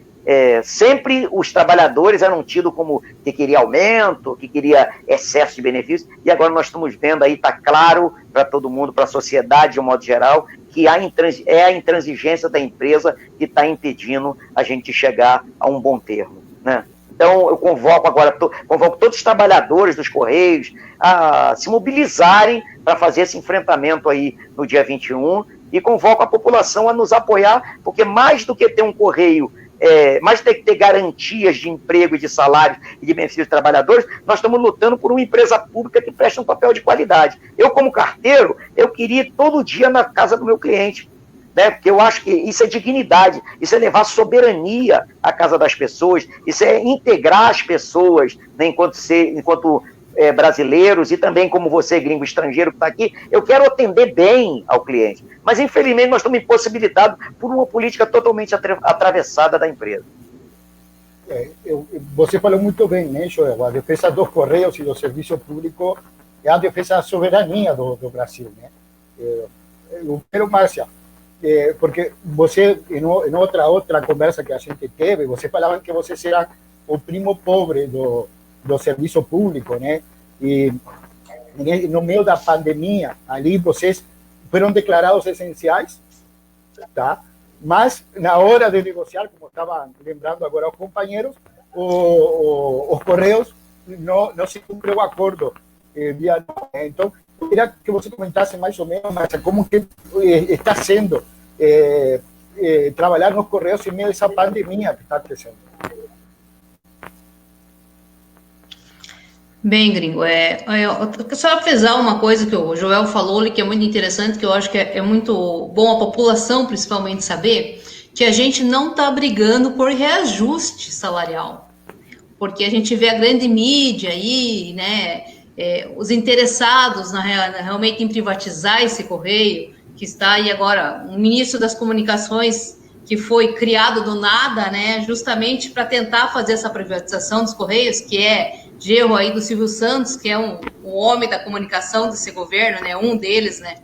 sempre os trabalhadores eram tidos como que queria aumento, que queria excesso de benefícios, e agora nós estamos vendo aí, está claro para todo mundo, para a sociedade de um modo geral, que é a intransigência da empresa que está impedindo a gente chegar a um bom termo, né? Então eu convoco todos os trabalhadores dos Correios a se mobilizarem para fazer esse enfrentamento aí no dia 21, e convoco a população a nos apoiar, porque mais do que ter um Correio, mais do que ter garantias de emprego, de salário e de benefícios dos trabalhadores, nós estamos lutando por uma empresa pública que preste um papel de qualidade. Eu, como carteiro, eu queria ir todo dia na casa do meu cliente, né? Porque eu acho que isso é dignidade, isso é levar soberania à casa das pessoas, isso é integrar as pessoas, né, enquanto brasileiros, e também como você, gringo estrangeiro que está aqui, eu quero atender bem ao cliente. Mas, infelizmente, nós estamos impossibilitados por uma política totalmente atravessada da empresa. Você falou muito bem, né, Joel? A defesa dos Correios e do serviço público é a defesa da soberania do Brasil, né? Eu quero, Márcia, porque você, em outra conversa que a gente teve, você falava que você era o primo pobre do serviço público, né? E no meio da pandemia, ali vocês foram declarados essenciais, tá? Mas na hora de negociar, como estava lembrando agora os companheiros, os Correios não se cumpriu o acordo. Então, eu queria que você comentasse mais ou menos, Márcia, como que está sendo trabalhar nos Correios em meio a essa pandemia que está crescendo. Bem, gringo, só frisar uma coisa que o Joel falou, que é muito interessante, que eu acho que é muito bom a população, principalmente, saber, que a gente não está brigando por reajuste salarial, porque a gente vê a grande mídia aí, né, os interessados realmente em privatizar esse correio, que está aí agora, o ministro das Comunicações, que foi criado do nada, né, justamente para tentar fazer essa privatização dos Correios, que é de erro aí do Silvio Santos, que é um homem da comunicação desse governo, né, um deles, né,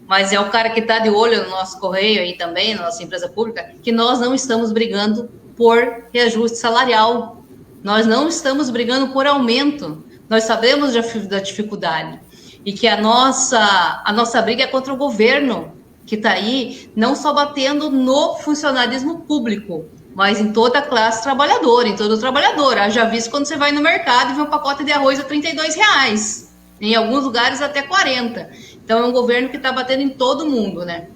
mas é o cara que está de olho no nosso Correio aí também, na nossa empresa pública, que nós não estamos brigando por reajuste salarial, nós não estamos brigando por aumento, nós sabemos da dificuldade, e que a nossa briga é contra o governo, que está aí não só batendo no funcionalismo público, mas em toda a classe trabalhadora, em todo trabalhador. Já visto quando você vai no mercado e vê um pacote de arroz a R$32, em alguns lugares até 40. Então é um governo que está batendo em todo mundo, né?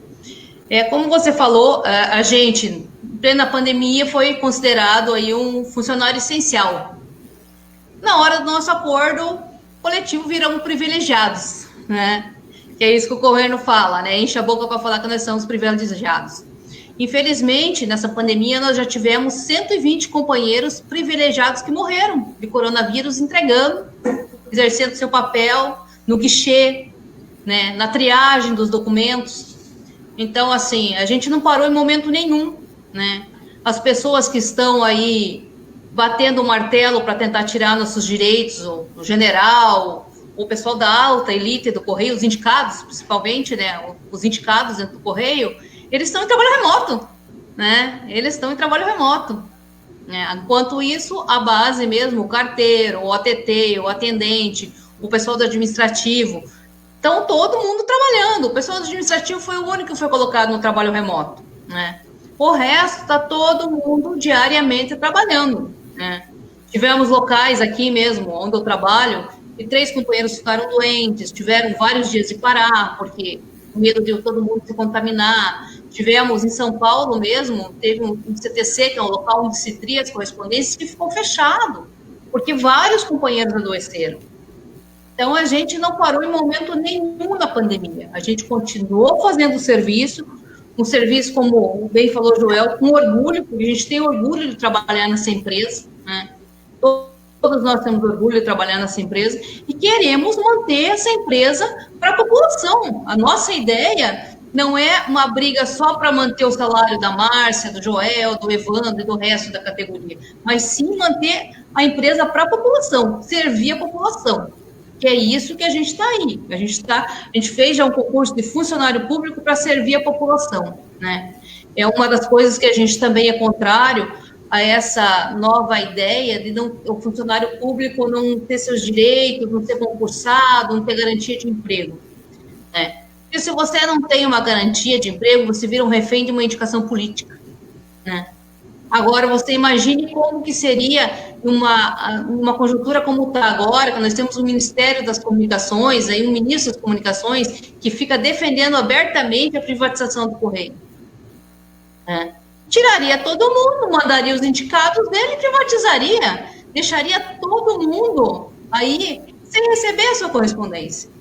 Como você falou, a gente, em plena pandemia, foi considerado aí um funcionário essencial. Na hora do nosso acordo coletivo, viramos privilegiados, né? Que é isso que o governo fala, né? Enche a boca para falar que nós somos privilegiados. Infelizmente, nessa pandemia, nós já tivemos 120 companheiros privilegiados que morreram de coronavírus, entregando, exercendo seu papel no guichê, né, na triagem dos documentos. Então, assim, a gente não parou em momento nenhum, né? As pessoas que estão aí batendo o martelo para tentar tirar nossos direitos, o general, o pessoal da alta elite do Correio, os indicados, principalmente, né? Os indicados dentro do Correio, eles estão em trabalho remoto, né? Eles estão em trabalho remoto. Enquanto isso, a base mesmo, o carteiro, o ATT, o atendente, o pessoal do administrativo, estão todo mundo trabalhando. O pessoal do administrativo foi o único que foi colocado no trabalho remoto, né? O resto está todo mundo diariamente trabalhando, né? Tivemos locais aqui mesmo, onde eu trabalho, e 3 companheiros ficaram doentes, tiveram vários dias de parar, porque com medo de todo mundo se contaminar. Tivemos em São Paulo mesmo, teve um CTC, que é um local onde se tria as correspondências, que ficou fechado, porque vários companheiros adoeceram. Então, a gente não parou em momento nenhum na pandemia. A gente continuou fazendo o serviço, um serviço, como bem falou Joel, com orgulho, porque a gente tem orgulho de trabalhar nessa empresa, né? Todos nós temos orgulho de trabalhar nessa empresa e queremos manter essa empresa para a população. A nossa ideia não é uma briga só para manter o salário da Márcia, do Joel, do Evandro e do resto da categoria, mas sim manter a empresa para a população, servir a população. Que é isso que a gente está aí. A gente fez já um concurso de funcionário público para servir a população, né? É uma das coisas que a gente também é contrário a essa nova ideia de o funcionário público não ter seus direitos, não ser concursado, não ter garantia de emprego, né? Porque se você não tem uma garantia de emprego, você vira um refém de uma indicação política, né? Agora, você imagine como que seria uma conjuntura como está agora, que nós temos o Ministério das Comunicações, aí um ministro das Comunicações, que fica defendendo abertamente a privatização do Correio. Tiraria todo mundo, mandaria os indicados dele e privatizaria. Deixaria todo mundo aí sem receber a sua correspondência.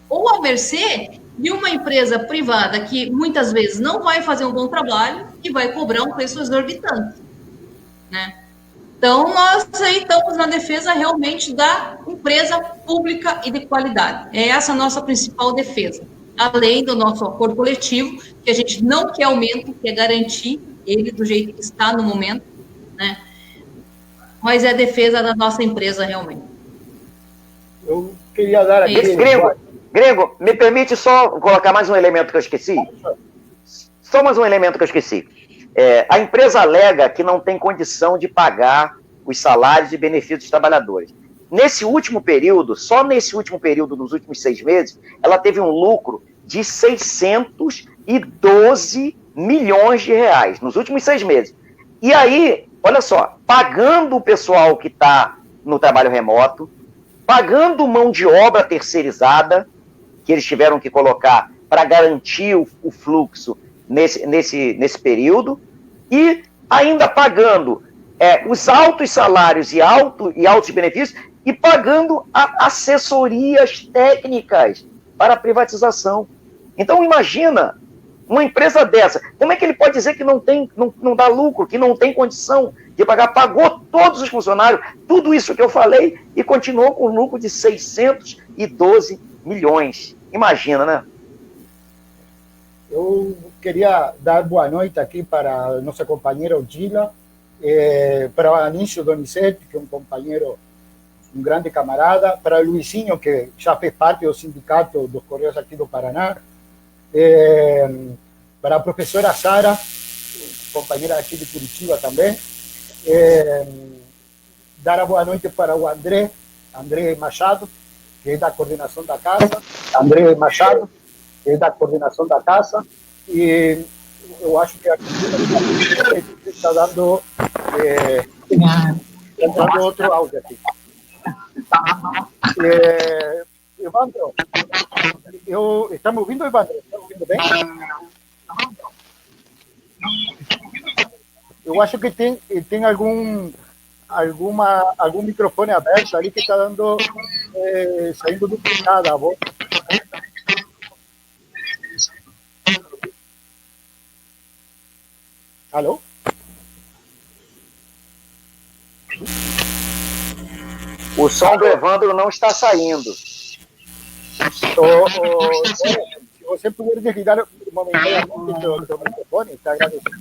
Ou à mercê de uma empresa privada que muitas vezes não vai fazer um bom trabalho e vai cobrar um preço exorbitante, né? Então, nós aí estamos na defesa realmente da empresa pública e de qualidade. É essa a nossa principal defesa, além do nosso acordo coletivo, que a gente não quer aumento, quer garantir ele do jeito que está no momento, né? Mas é a defesa da nossa empresa realmente. Eu queria dar aqui... Grego, me permite só colocar mais um elemento que eu esqueci? Só mais um elemento que eu esqueci. A empresa alega que não tem condição de pagar os salários e benefícios dos trabalhadores. Nesse último período, só nesse último período, nos últimos 6 meses, ela teve um lucro de 612 milhões de reais, nos últimos 6 meses. E aí, olha só, pagando o pessoal que está no trabalho remoto, pagando mão de obra terceirizada, que eles tiveram que colocar para garantir o fluxo nesse período, e ainda pagando os altos salários e altos benefícios, e pagando assessorias técnicas para a privatização. Então, imagina, uma empresa dessa, como é que ele pode dizer que não dá lucro, que não tem condição de pagar? Pagou todos os funcionários, tudo isso que eu falei, e continuou com lucro de 612 milhões. Imagina, né? Eu queria dar boa noite aqui para a nossa companheira Odila, para o Anísio Donizete, que é um companheiro, um grande camarada, para o Luizinho, que já fez parte do sindicato dos Correios aqui do Paraná, para a professora Sara, companheira aqui de Curitiba também, dar a boa noite para o André Machado, que é da coordenação da casa, e eu acho que a está dando outro áudio aqui. Evandro, está me ouvindo, Evandro? Está me ouvindo bem? Eu acho que tem algum microfone aberto ali que está dando, saindo duplicada a voz. Alô? O som do Evandro não está saindo. você puder desligar momentaneamente o microfone, está agradecido.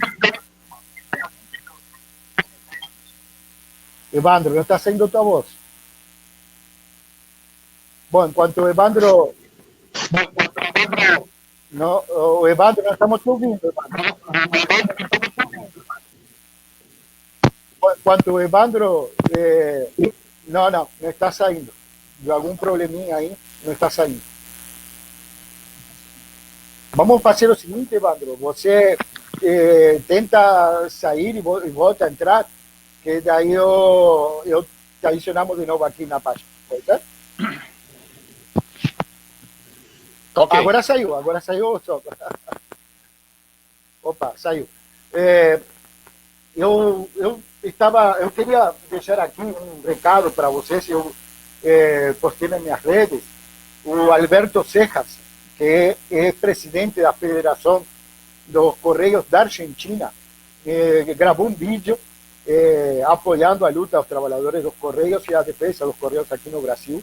Evandro, não está saindo tua voz. Bom, enquanto o Evandro... No, Evandro, não estamos te ouvindo, Evandro. Enquanto o Evandro... não está saindo. De algum probleminha aí, não está saindo. Vamos fazer o seguinte, Evandro. Você tenta sair e volta a entrar, que daí eu te adicionamos de novo aqui na página. Pode ser? Okay. Agora saiu. Opa, saiu. Eu queria deixar aqui um recado para vocês. Eu postei nas minhas redes. O Alberto Cejas, que é presidente da Federação dos Correios da Argentina, gravou um vídeo apoiando a luta dos trabalhadores dos Correios e a defesa dos Correios aqui no Brasil.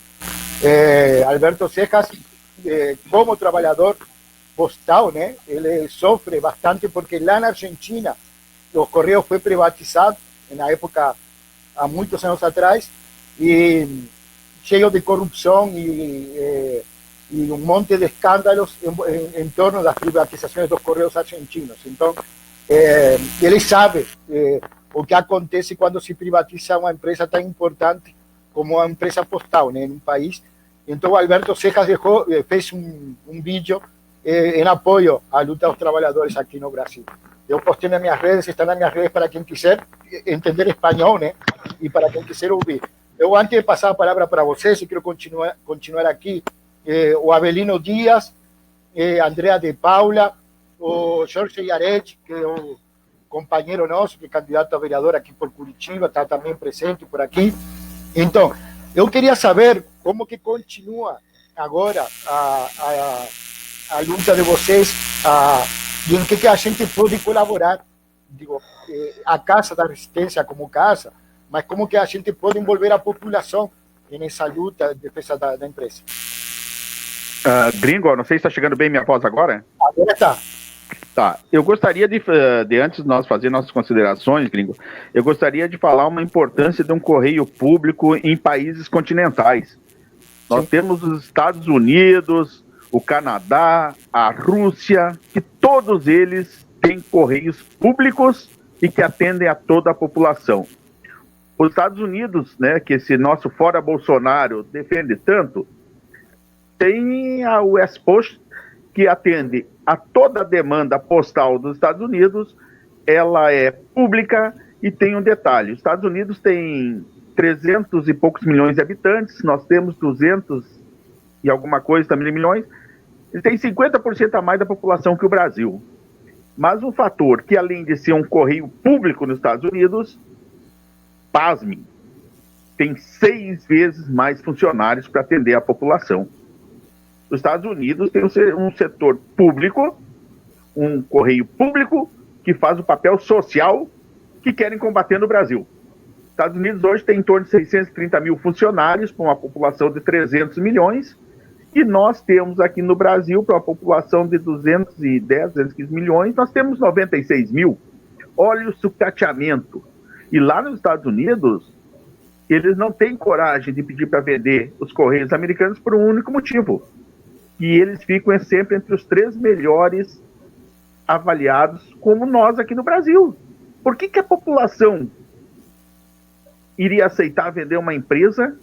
Alberto Cejas, como trabalhador postal, né, ele sofre bastante porque lá na Argentina os Correios foi privatizado na época, há muitos anos atrás, e cheio de corrupção e um monte de escândalos em torno das privatizações dos Correios argentinos. Então, ele sabe o que acontece quando se privatiza uma empresa tão importante como a empresa postal, né, em um país. Então, Alberto Cejas fez um vídeo em apoio à luta dos trabalhadores aqui no Brasil. Eu postei nas minhas redes, está nas minhas redes para quem quiser entender espanhol, né? E para quem quiser ouvir. Eu, antes de passar a palavra para vocês, eu quero continuar aqui. O Avelino Dias, Andrea de Paula, o Jorge Yaret, que é o companheiro nosso, que é candidato a vereador aqui por Curitiba, está também presente por aqui. Então, eu queria saber como que continua agora a luta de vocês e em que a gente pode colaborar. Digo, a Casa da Resistência como casa, mas como que a gente pode envolver a população nessa luta de defesa da empresa. Gringo, não sei se está chegando bem minha voz agora. Agora está. Tá, eu gostaria de antes de nós fazer nossas considerações, Gringo, eu gostaria de falar uma importância de um correio público em países continentais. Nós temos os Estados Unidos, o Canadá, a Rússia, que todos eles têm correios públicos e que atendem a toda a população. Os Estados Unidos, né, que esse nosso fora Bolsonaro defende tanto, tem a US Post, que atende a toda a demanda postal dos Estados Unidos. Ela é pública e tem um detalhe. Os Estados Unidos tem 300 e poucos milhões de habitantes, nós temos 200 e alguma coisa também milhões. Ele tem 50% a mais da população que o Brasil. Mas um fator que, além de ser um correio público nos Estados Unidos, pasmem, tem 6 vezes mais funcionários para atender a população. Os Estados Unidos tem um setor público, um correio público, que faz o papel social que querem combater no Brasil. Os Estados Unidos hoje tem em torno de 630 mil funcionários, com uma população de 300 milhões, e nós temos aqui no Brasil, para uma população de 210, 215 milhões, nós temos 96 mil. Olha o sucateamento. E lá nos Estados Unidos, eles não têm coragem de pedir para vender os correios americanos por um único motivo, que eles ficam sempre entre os 3 melhores avaliados, como nós aqui no Brasil. Por que a população iria aceitar vender uma empresa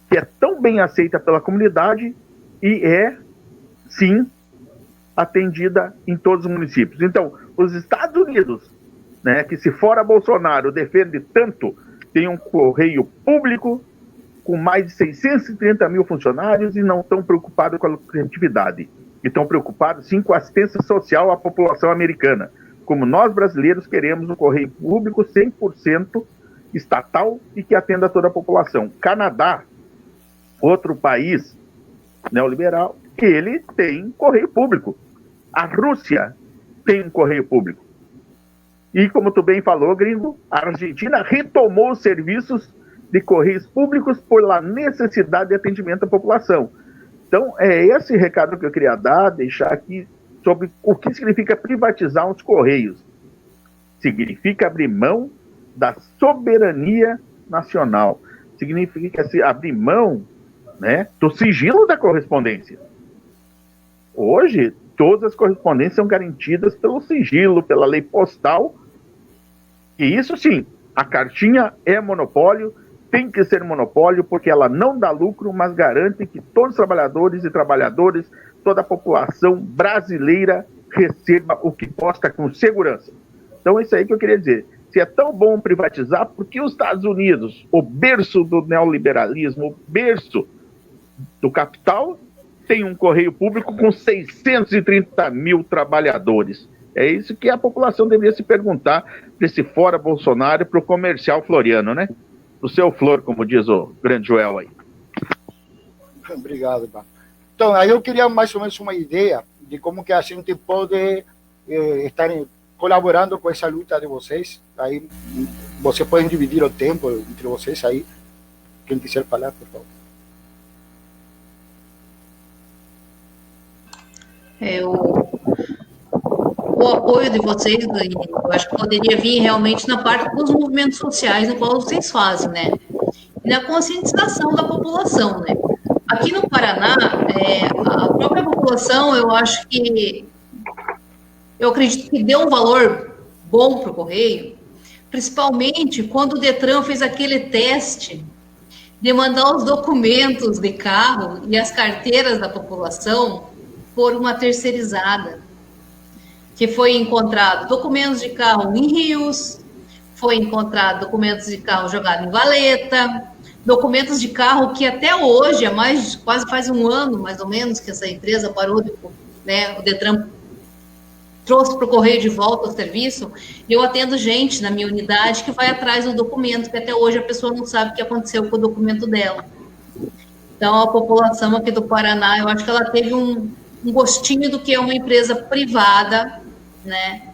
que é tão bem aceita pela comunidade e é, sim, atendida em todos os municípios? Então, os Estados Unidos, né, que se fora Bolsonaro defende tanto, tem um correio público com mais de 630 mil funcionários e não estão preocupados com a lucratividade. Estão preocupados, sim, com a assistência social à população americana. Como nós, brasileiros, queremos um correio público 100% estatal e que atenda a toda a população. Canadá, outro país neoliberal, ele tem correio público. A Rússia tem um correio público. E, como tu bem falou, Gringo, a Argentina retomou os serviços de correios públicos por la necessidade de atendimento à população. Então, é esse recado que eu queria dar, deixar aqui, sobre o que significa privatizar os Correios. Significa abrir mão da soberania nacional. Significa abrir mão, né, do sigilo da correspondência. Hoje, todas as correspondências são garantidas pelo sigilo, pela lei postal. E isso sim, a cartinha é monopólio, tem que ser monopólio, porque ela não dá lucro, mas garante que todos os trabalhadores e trabalhadoras, toda a população brasileira receba o que posta com segurança. Então, é isso aí que eu queria dizer. Se é tão bom privatizar, por que os Estados Unidos, o berço do neoliberalismo, o berço do capital, tem um correio público com 630 mil trabalhadores? É isso que a população deveria se perguntar para esse fora Bolsonaro e para o comercial floriano, né? O seu flor, como diz o grande Joel aí. Obrigado, Ivan. Então, aí eu queria mais ou menos uma ideia de como que a gente pode estar colaborando com essa luta de vocês. Aí vocês podem dividir o tempo entre vocês aí. Quem quiser falar, por favor. O apoio de vocês, eu acho que poderia vir realmente na parte dos movimentos sociais, no qual vocês fazem, né? E na conscientização da população, né? Aqui no Paraná, a própria população, eu acredito que deu um valor bom para o Correio, principalmente quando o Detran fez aquele teste de mandar os documentos de carro e as carteiras da população por uma terceirizada, que foi encontrado documentos de carro em rios, foi encontrado documentos de carro jogado em valeta, documentos de carro que até hoje, quase faz um ano, mais ou menos, que essa empresa parou, né, o Detran trouxe para o Correio de volta o serviço. Eu atendo gente na minha unidade que vai atrás do documento, que até hoje a pessoa não sabe o que aconteceu com o documento dela. Então, a população aqui do Paraná, eu acho que ela teve um gostinho do que é uma empresa privada, né,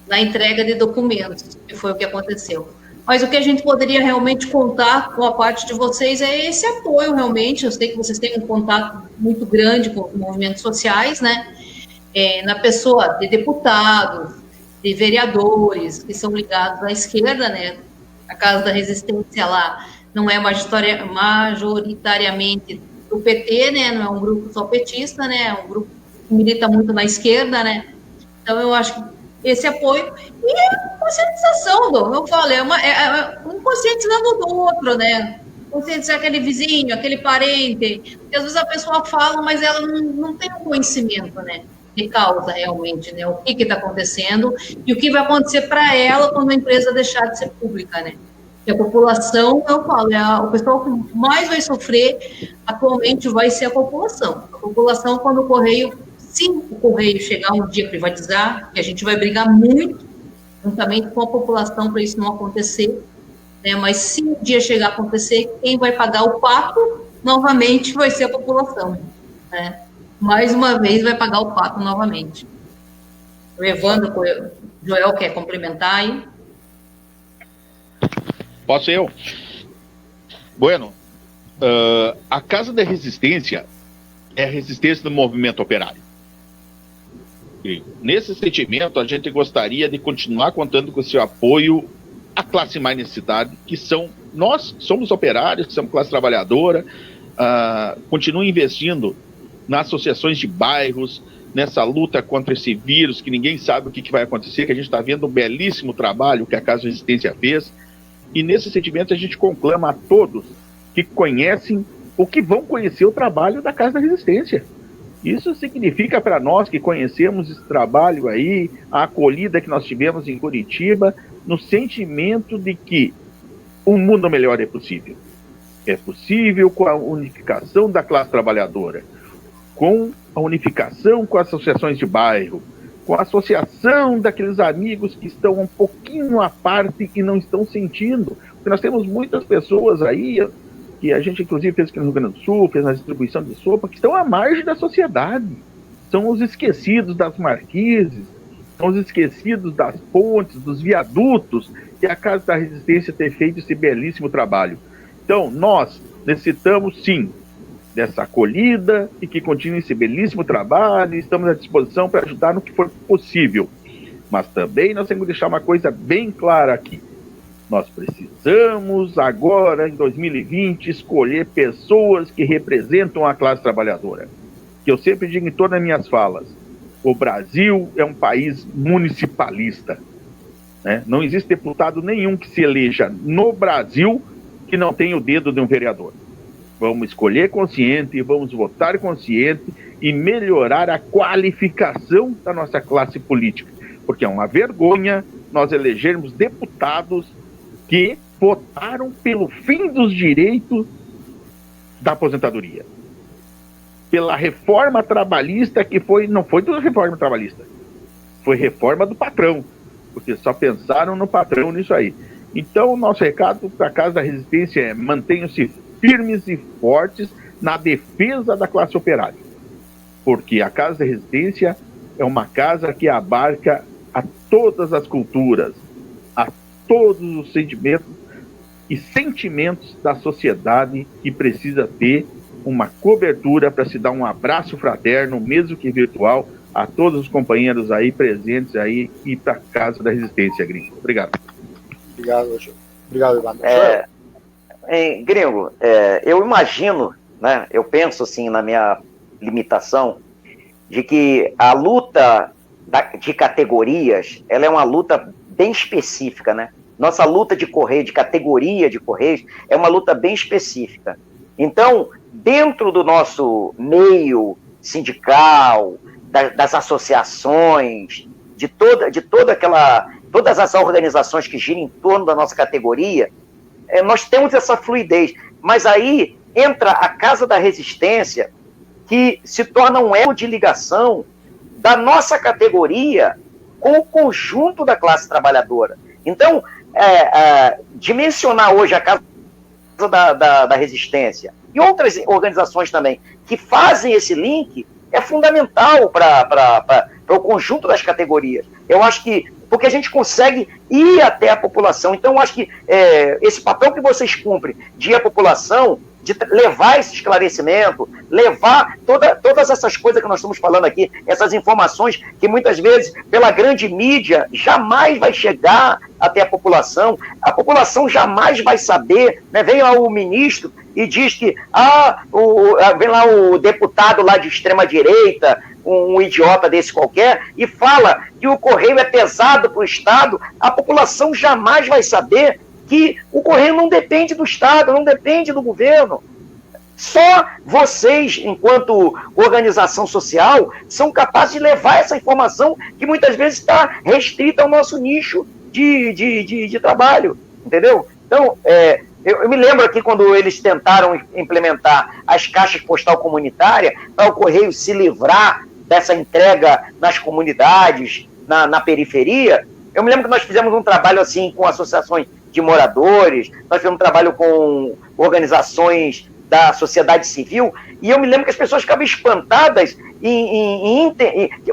na entrega de documentos, que foi o que aconteceu. Mas o que a gente poderia realmente contar com a parte de vocês é esse apoio, realmente. Eu sei que vocês têm um contato muito grande com os movimentos sociais, né, na pessoa de deputados, de vereadores, que são ligados à esquerda, né, a Casa da Resistência lá não é majoritariamente do PT, né, não é um grupo só petista, né, é um grupo que milita muito na esquerda, né, então eu acho que esse apoio e a conscientização, eu falo, um conscientizando do outro, né, conscientizar aquele vizinho, aquele parente, porque às vezes a pessoa fala, mas ela não tem um conhecimento, né, de causa realmente, né, o que está acontecendo e o que vai acontecer para ela quando a empresa deixar de ser pública, né. E a população, eu falo, o pessoal que mais vai sofrer atualmente vai ser a população. A população, quando o Correio, se o Correio chegar um dia a privatizar, que a gente vai brigar muito, juntamente com a população, para isso não acontecer, né? Mas se um dia chegar a acontecer, quem vai pagar o pato, novamente, vai ser a população, né? Mais uma vez, vai pagar o pato novamente. O Evandro, o Joel quer complementar aí? Posso eu? Bueno, a Casa da Resistência é a resistência do movimento operário. E nesse sentimento, a gente gostaria de continuar contando com o seu apoio à classe mais necessitada, que nós somos operários, somos classe trabalhadora, continue investindo nas associações de bairros, nessa luta contra esse vírus, que ninguém sabe o que vai acontecer, que a gente está vendo um belíssimo trabalho que a Casa da Resistência fez. E nesse sentimento a gente conclama a todos que conhecem ou que vão conhecer o trabalho da Casa da Resistência. Isso significa para nós que conhecemos esse trabalho aí, a acolhida que nós tivemos em Curitiba, no sentimento de que um mundo melhor é possível. É possível com a unificação da classe trabalhadora, com a unificação com as associações de bairro, com a associação daqueles amigos que estão um pouquinho à parte e não estão sentindo. Porque nós temos muitas pessoas aí, que a gente inclusive fez aqui no Rio Grande do Sul, fez na distribuição de sopa, que estão à margem da sociedade. São os esquecidos das marquises, são os esquecidos das pontes, dos viadutos, e a Casa da Resistência ter feito esse belíssimo trabalho. Então, nós necessitamos, sim, dessa acolhida e que continue esse belíssimo trabalho. Estamos à disposição para ajudar no que for possível. Mas também nós temos que deixar uma coisa bem clara aqui. Nós precisamos agora, em 2020, escolher pessoas que representam a classe trabalhadora. Que eu sempre digo em todas as minhas falas, o Brasil é um país municipalista, né? Não existe deputado nenhum que se eleja no Brasil que não tenha o dedo de um vereador. Vamos escolher consciente, vamos votar consciente e melhorar a qualificação da nossa classe política. Porque é uma vergonha nós elegermos deputados que votaram pelo fim dos direitos da aposentadoria. Pela reforma trabalhista que não foi toda reforma trabalhista, foi reforma do patrão, porque só pensaram no patrão nisso aí. Então, o nosso recado para a Casa da Resistência é: mantenham-se firmes e fortes na defesa da classe operária, porque a Casa da Resistência é uma casa que abarca a todas as culturas, a todos os sentimentos da sociedade, que precisa ter uma cobertura para se dar um abraço fraterno, mesmo que virtual, a todos os companheiros aí presentes aí e para a Casa da Resistência, Gringo. Obrigado. Obrigado, Ivan. Gringo, eu imagino, né, eu penso assim na minha limitação, de que a luta de categorias, ela é uma luta bem específica, né? Nossa luta de correio, de categoria de correios, é uma luta bem específica. Então, dentro do nosso meio sindical, das associações, de todas as organizações que giram em torno da nossa categoria, nós temos essa fluidez. Mas aí entra a Casa da Resistência, que se torna um elo de ligação da nossa categoria com o conjunto da classe trabalhadora. Então, dimensionar hoje a Casa da Resistência e outras organizações também que fazem esse link é fundamental para o conjunto das categorias. Eu acho que, porque a gente consegue ir até a população. Então, eu acho que esse papel que vocês cumprem de ir à população, de levar esse esclarecimento, levar todas essas coisas que nós estamos falando aqui, essas informações que muitas vezes, pela grande mídia, jamais vai chegar até a população jamais vai saber, né? Vem lá o ministro e diz que vem lá o deputado lá de extrema-direita, um idiota desse qualquer, e fala que o correio é pesado para o Estado. A população jamais vai saber que o correio não depende do Estado, não depende do governo. Só vocês, enquanto organização social, são capazes de levar essa informação que muitas vezes está restrita ao nosso nicho de trabalho, entendeu? Então, eu me lembro aqui quando eles tentaram implementar as caixas postal comunitárias para o correio se livrar dessa entrega nas comunidades, na periferia. Eu me lembro que nós fizemos um trabalho assim com associações de moradores, nós fizemos um trabalho com organizações da sociedade civil, e eu me lembro que as pessoas ficavam espantadas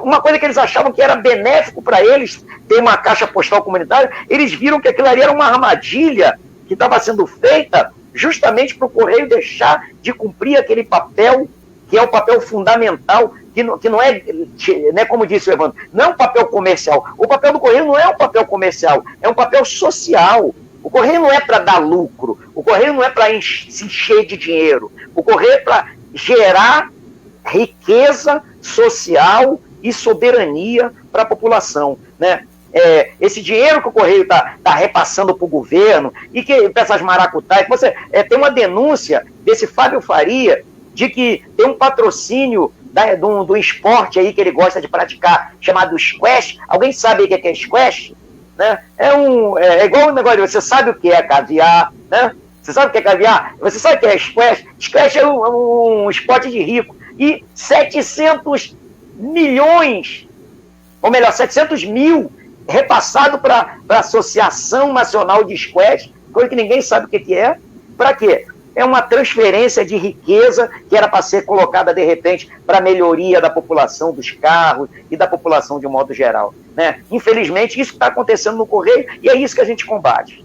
uma coisa que eles achavam que era benéfico para eles ter uma caixa postal comunitária. Eles viram que aquilo ali era uma armadilha que estava sendo feita justamente para o correio deixar de cumprir aquele papel que é o papel fundamental, que não é, né, como disse o Evandro, não é um papel comercial. O papel do correio não é um papel comercial, é um papel social. O correio não é para dar lucro, o correio não é para se encher de dinheiro, o correio é para gerar riqueza social e soberania para a população, né? Esse dinheiro que o correio está repassando para o governo e que para essas maracutaias, tem uma denúncia desse Fábio Faria de que tem um patrocínio do esporte aí que ele gosta de praticar, chamado squash. Alguém sabe o que é squash? Né? É igual um negócio, você sabe o que é caviar, né? Você sabe o que é caviar? Você sabe o que é squash? Squash é um esporte de rico. E 700 milhões, ou melhor, 700 mil repassado para a Associação Nacional de Squash, coisa que ninguém sabe o que é. Para quê? É uma transferência de riqueza que era para ser colocada, de repente, para a melhoria da população dos carros e da população de um modo geral, né? Infelizmente, isso está acontecendo no Correio e é isso que a gente combate.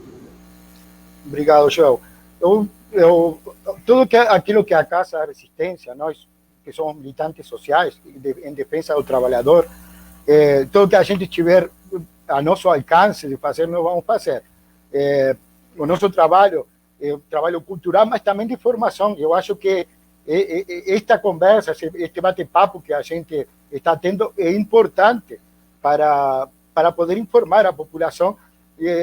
Obrigado, Joel. Eu tudo aquilo que a Casa da Resistência, nós que somos militantes sociais em defesa do trabalhador, tudo que a gente tiver a nosso alcance de fazer, nós vamos fazer. O nosso trabalho é um trabalho cultural, mas também de formação. Eu acho que esta conversa, este bate-papo que a gente está tendo é importante para poder informar a população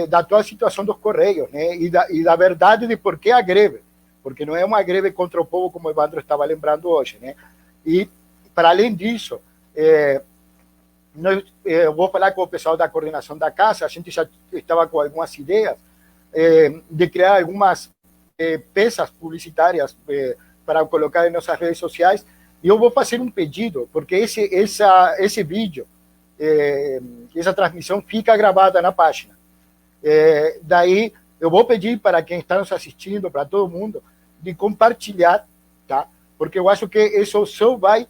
da atual situação dos Correios, né? E da verdade de por que a greve, porque não é uma greve contra o povo, como o Evandro estava lembrando hoje, né? E, para além disso, eu vou falar com o pessoal da coordenação da casa, a gente já estava com algumas ideias de criar algumas peças publicitárias para colocar em nossas redes sociais, e eu vou fazer um pedido, porque esse vídeo, essa transmissão fica gravada na página. Daí eu vou pedir para quem está nos assistindo, para todo mundo, de compartilhar, tá? Porque eu acho que isso só vai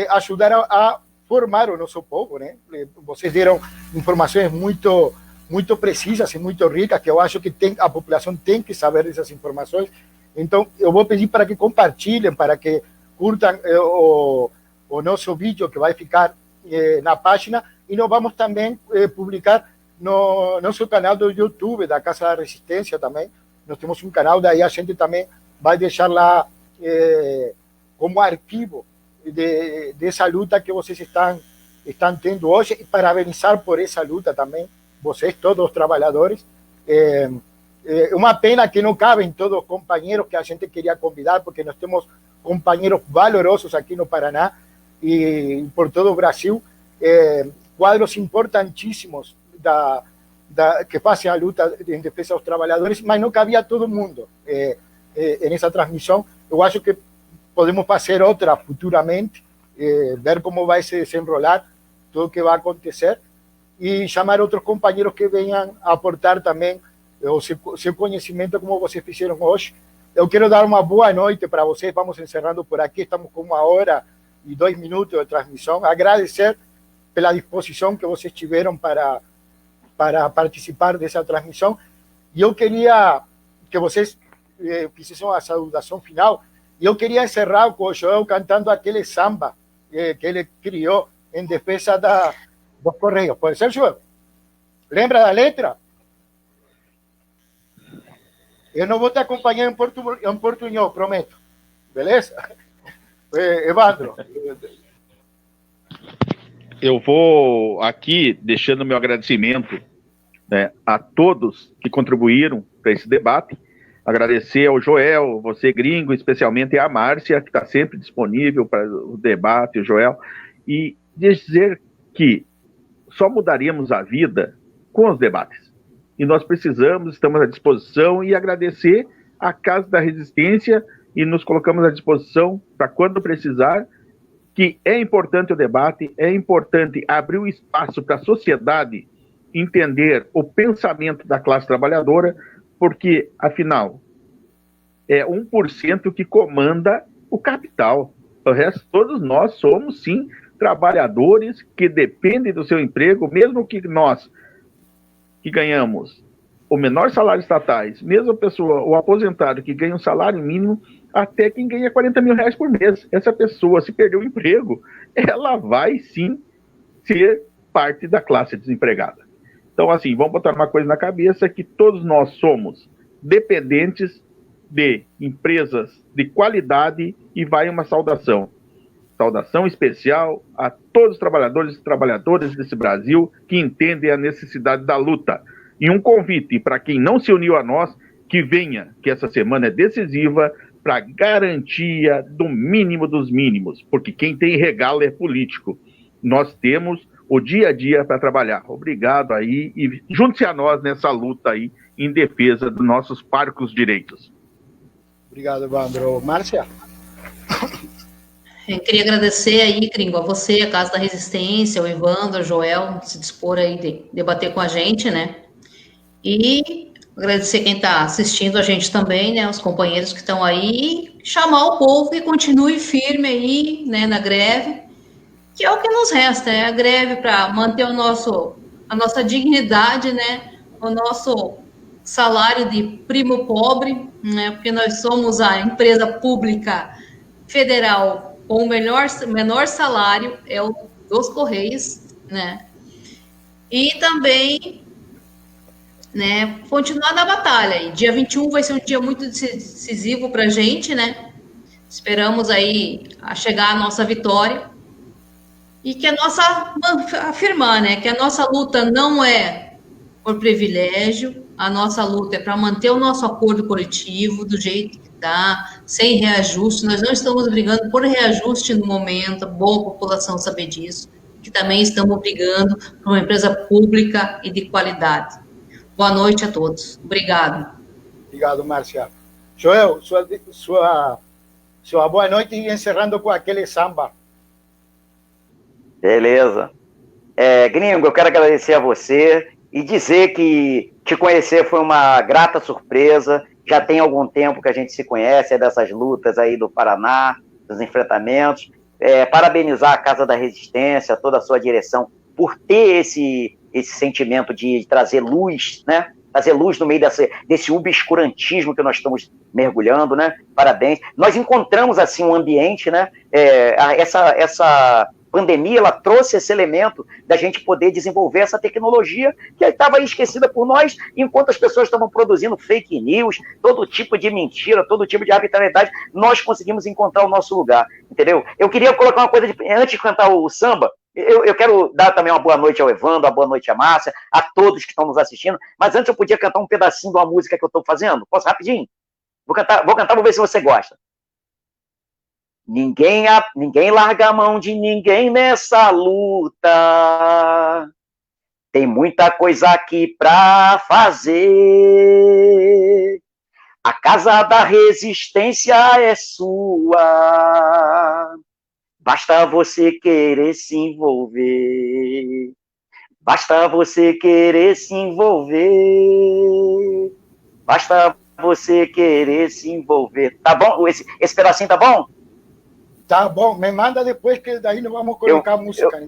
ajudar a formar o nosso povo, né? Vocês deram informações muito precisas e muito ricas, que eu acho que a população tem que saber dessas informações. Então, eu vou pedir para que compartilhem, para que curtam o nosso vídeo, que vai ficar na página, e nós vamos também publicar no nosso canal do YouTube, da Casa da Resistência também. Nós temos um canal, daí a gente também vai deixar lá como arquivo dessa luta que vocês estão tendo hoje, e parabenizar por essa luta também, vocês, todos os trabalhadores. É uma pena que não cabem todos os companheiros que a gente queria convidar, porque nós temos companheiros valorosos aqui no Paraná e por todo o Brasil, quadros importantíssimos que fazem a luta em defesa dos trabalhadores, mas não cabia todo mundo nessa transmissão. Eu acho que podemos fazer outra futuramente, ver como vai se desenrolar tudo o que vai acontecer, e chamar outros companheiros que venham a aportar também o seu conhecimento, como vocês fizeram hoje. Eu quero dar uma boa noite para vocês, vamos encerrando por aqui, estamos com 1h02 de transmissão. Agradecer pela disposição que vocês tiveram para participar dessa transmissão, e eu queria que vocês fizessem a saudação final, e eu queria encerrar com o Joel cantando aquele samba que ele criou em defesa dos Correios. Pode ser, Joel? Lembra da letra? Eu não vou te acompanhar em portunhol, prometo. Beleza? Evandro. Eu vou aqui deixando meu agradecimento, né, a todos que contribuíram para esse debate. Agradecer ao Joel, você gringo, especialmente a Márcia, que está sempre disponível para o debate, o Joel, e dizer que só mudaríamos a vida com os debates. E nós estamos à disposição, e agradecer a Casa da Resistência, e nos colocamos à disposição para quando precisar, que é importante o debate, é importante abrir o espaço para a sociedade entender o pensamento da classe trabalhadora, porque, afinal, é 1% que comanda o capital. O resto, todos nós somos, sim, trabalhadores que dependem do seu emprego, mesmo que nós, que ganhamos o menor salário estatais, mesmo a pessoa, o aposentado que ganha um salário mínimo, até quem ganha 40 mil reais por mês. Essa pessoa, se perder o emprego, ela vai, sim, ser parte da classe desempregada. Então, assim, vamos botar uma coisa na cabeça, que todos nós somos dependentes de empresas de qualidade, e vai uma saudação. Saudação especial a todos os trabalhadores e trabalhadoras desse Brasil que entendem a necessidade da luta. E um convite para quem não se uniu a nós, que venha, que essa semana é decisiva para garantia do mínimo dos mínimos, porque quem tem regalo é político. Nós temos o dia a dia para trabalhar. Obrigado aí, e junte-se a nós nessa luta aí em defesa dos nossos parcos direitos. Obrigado, Evandro. Márcia? Eu queria agradecer aí, Gringo, a você, a Casa da Resistência, o Evandro, o Joel, se dispor aí de debater com a gente, né? E agradecer quem está assistindo a gente também, né? Os companheiros que estão aí, e chamar o povo que continue firme aí, né, na greve, que é o que nos resta, é a greve para manter a nossa dignidade, né? O nosso salário de primo pobre, né, porque nós somos a empresa pública federal com o menor salário, é o dos Correios, né? E também, né, continuar na batalha. E dia 21 vai ser um dia muito decisivo para a gente, né? Esperamos aí a chegar a nossa vitória. E que a nossa, afirmar, né, que a nossa luta não é por privilégio, a nossa luta é para manter o nosso acordo coletivo do jeito que está, sem reajuste. Nós não estamos brigando por reajuste no momento, a boa população saber disso, que também estamos brigando por uma empresa pública e de qualidade. Boa noite a todos. Obrigado. Obrigado, Márcia. Joel, sua boa noite e encerrando com aquele samba. Beleza. Gringo, eu quero agradecer a você e dizer que te conhecer foi uma grata surpresa. Já tem algum tempo que a gente se conhece, dessas lutas aí do Paraná, dos enfrentamentos. Parabenizar a Casa da Resistência, toda a sua direção, por ter esse sentimento de trazer luz, né? Trazer luz no meio desse obscurantismo que nós estamos mergulhando, né? Parabéns. Nós encontramos, assim, um ambiente, né? Essa pandemia, ela trouxe esse elemento da gente poder desenvolver essa tecnologia que estava esquecida por nós, enquanto as pessoas estavam produzindo fake news, todo tipo de mentira, todo tipo de arbitrariedade, nós conseguimos encontrar o nosso lugar, entendeu? Eu queria colocar uma coisa, antes de cantar o samba, eu quero dar também uma boa noite ao Evandro, uma boa noite à Márcia, a todos que estão nos assistindo, mas antes eu podia cantar um pedacinho de uma música que eu estou fazendo? Posso rapidinho? Vou cantar, vou ver se você gosta. Ninguém larga a mão de ninguém nessa luta. Tem muita coisa aqui pra fazer. A Casa da Resistência é sua. Basta você querer se envolver. Basta você querer se envolver. Basta você querer se envolver. Tá bom? Esse pedacinho tá bom? Tá bom, me manda depois que daí nós vamos colocar música.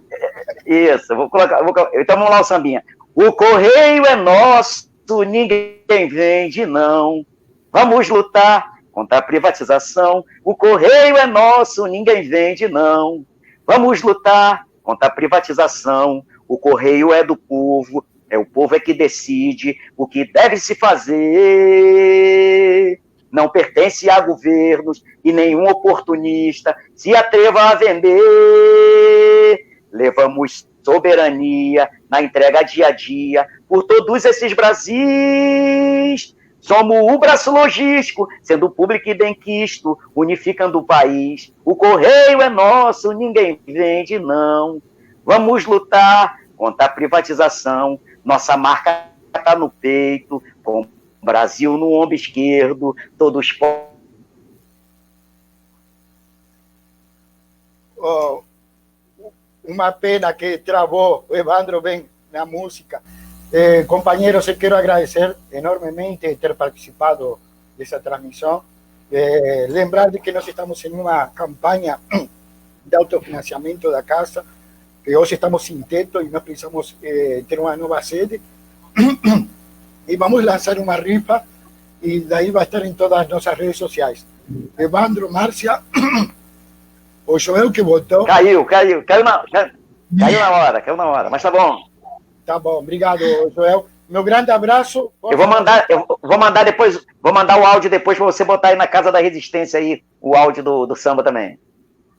Isso, vou colocar. Então vamos lá o sambinha. O correio é nosso, ninguém vende não. Vamos lutar contra a privatização. O correio é nosso, ninguém vende não. Vamos lutar contra a privatização. O correio é do povo, o povo que decide o que deve se fazer. Não pertence a governos e nenhum oportunista se atreva a vender. Levamos soberania na entrega dia a dia por todos esses Brasis. Somos o braço logístico, sendo público e benquisto, unificando o país. O correio é nosso, ninguém vende não. Vamos lutar contra a privatização. Nossa marca está no peito, com Brasil no ombro esquerdo, todos... Uma pena que travou o Evandro bem na música. Companheiros, eu quero agradecer enormemente ter participado dessa transmissão. Lembrar de que nós estamos em uma campanha de autofinanciamento da casa, que hoje estamos sem teto e nós precisamos ter uma nova sede. E vamos lançar uma rifa e daí vai estar em todas as nossas redes sociais. Evandro, Márcia, o Joel que votou. Caiu na hora, mas tá bom. Tá bom, obrigado, Joel. Meu grande abraço. Eu vou mandar o áudio depois para você botar aí na Casa da Resistência aí, o áudio do samba também.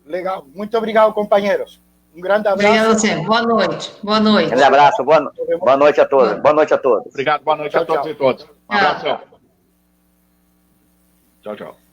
Legal, muito obrigado, companheiros. Um grande abraço. Obrigado a você. Boa noite. Boa noite. Grande abraço. Boa noite a todos. Boa noite a todos. Obrigado. Boa noite a todos e todas. Um abraço. Tchau, tchau.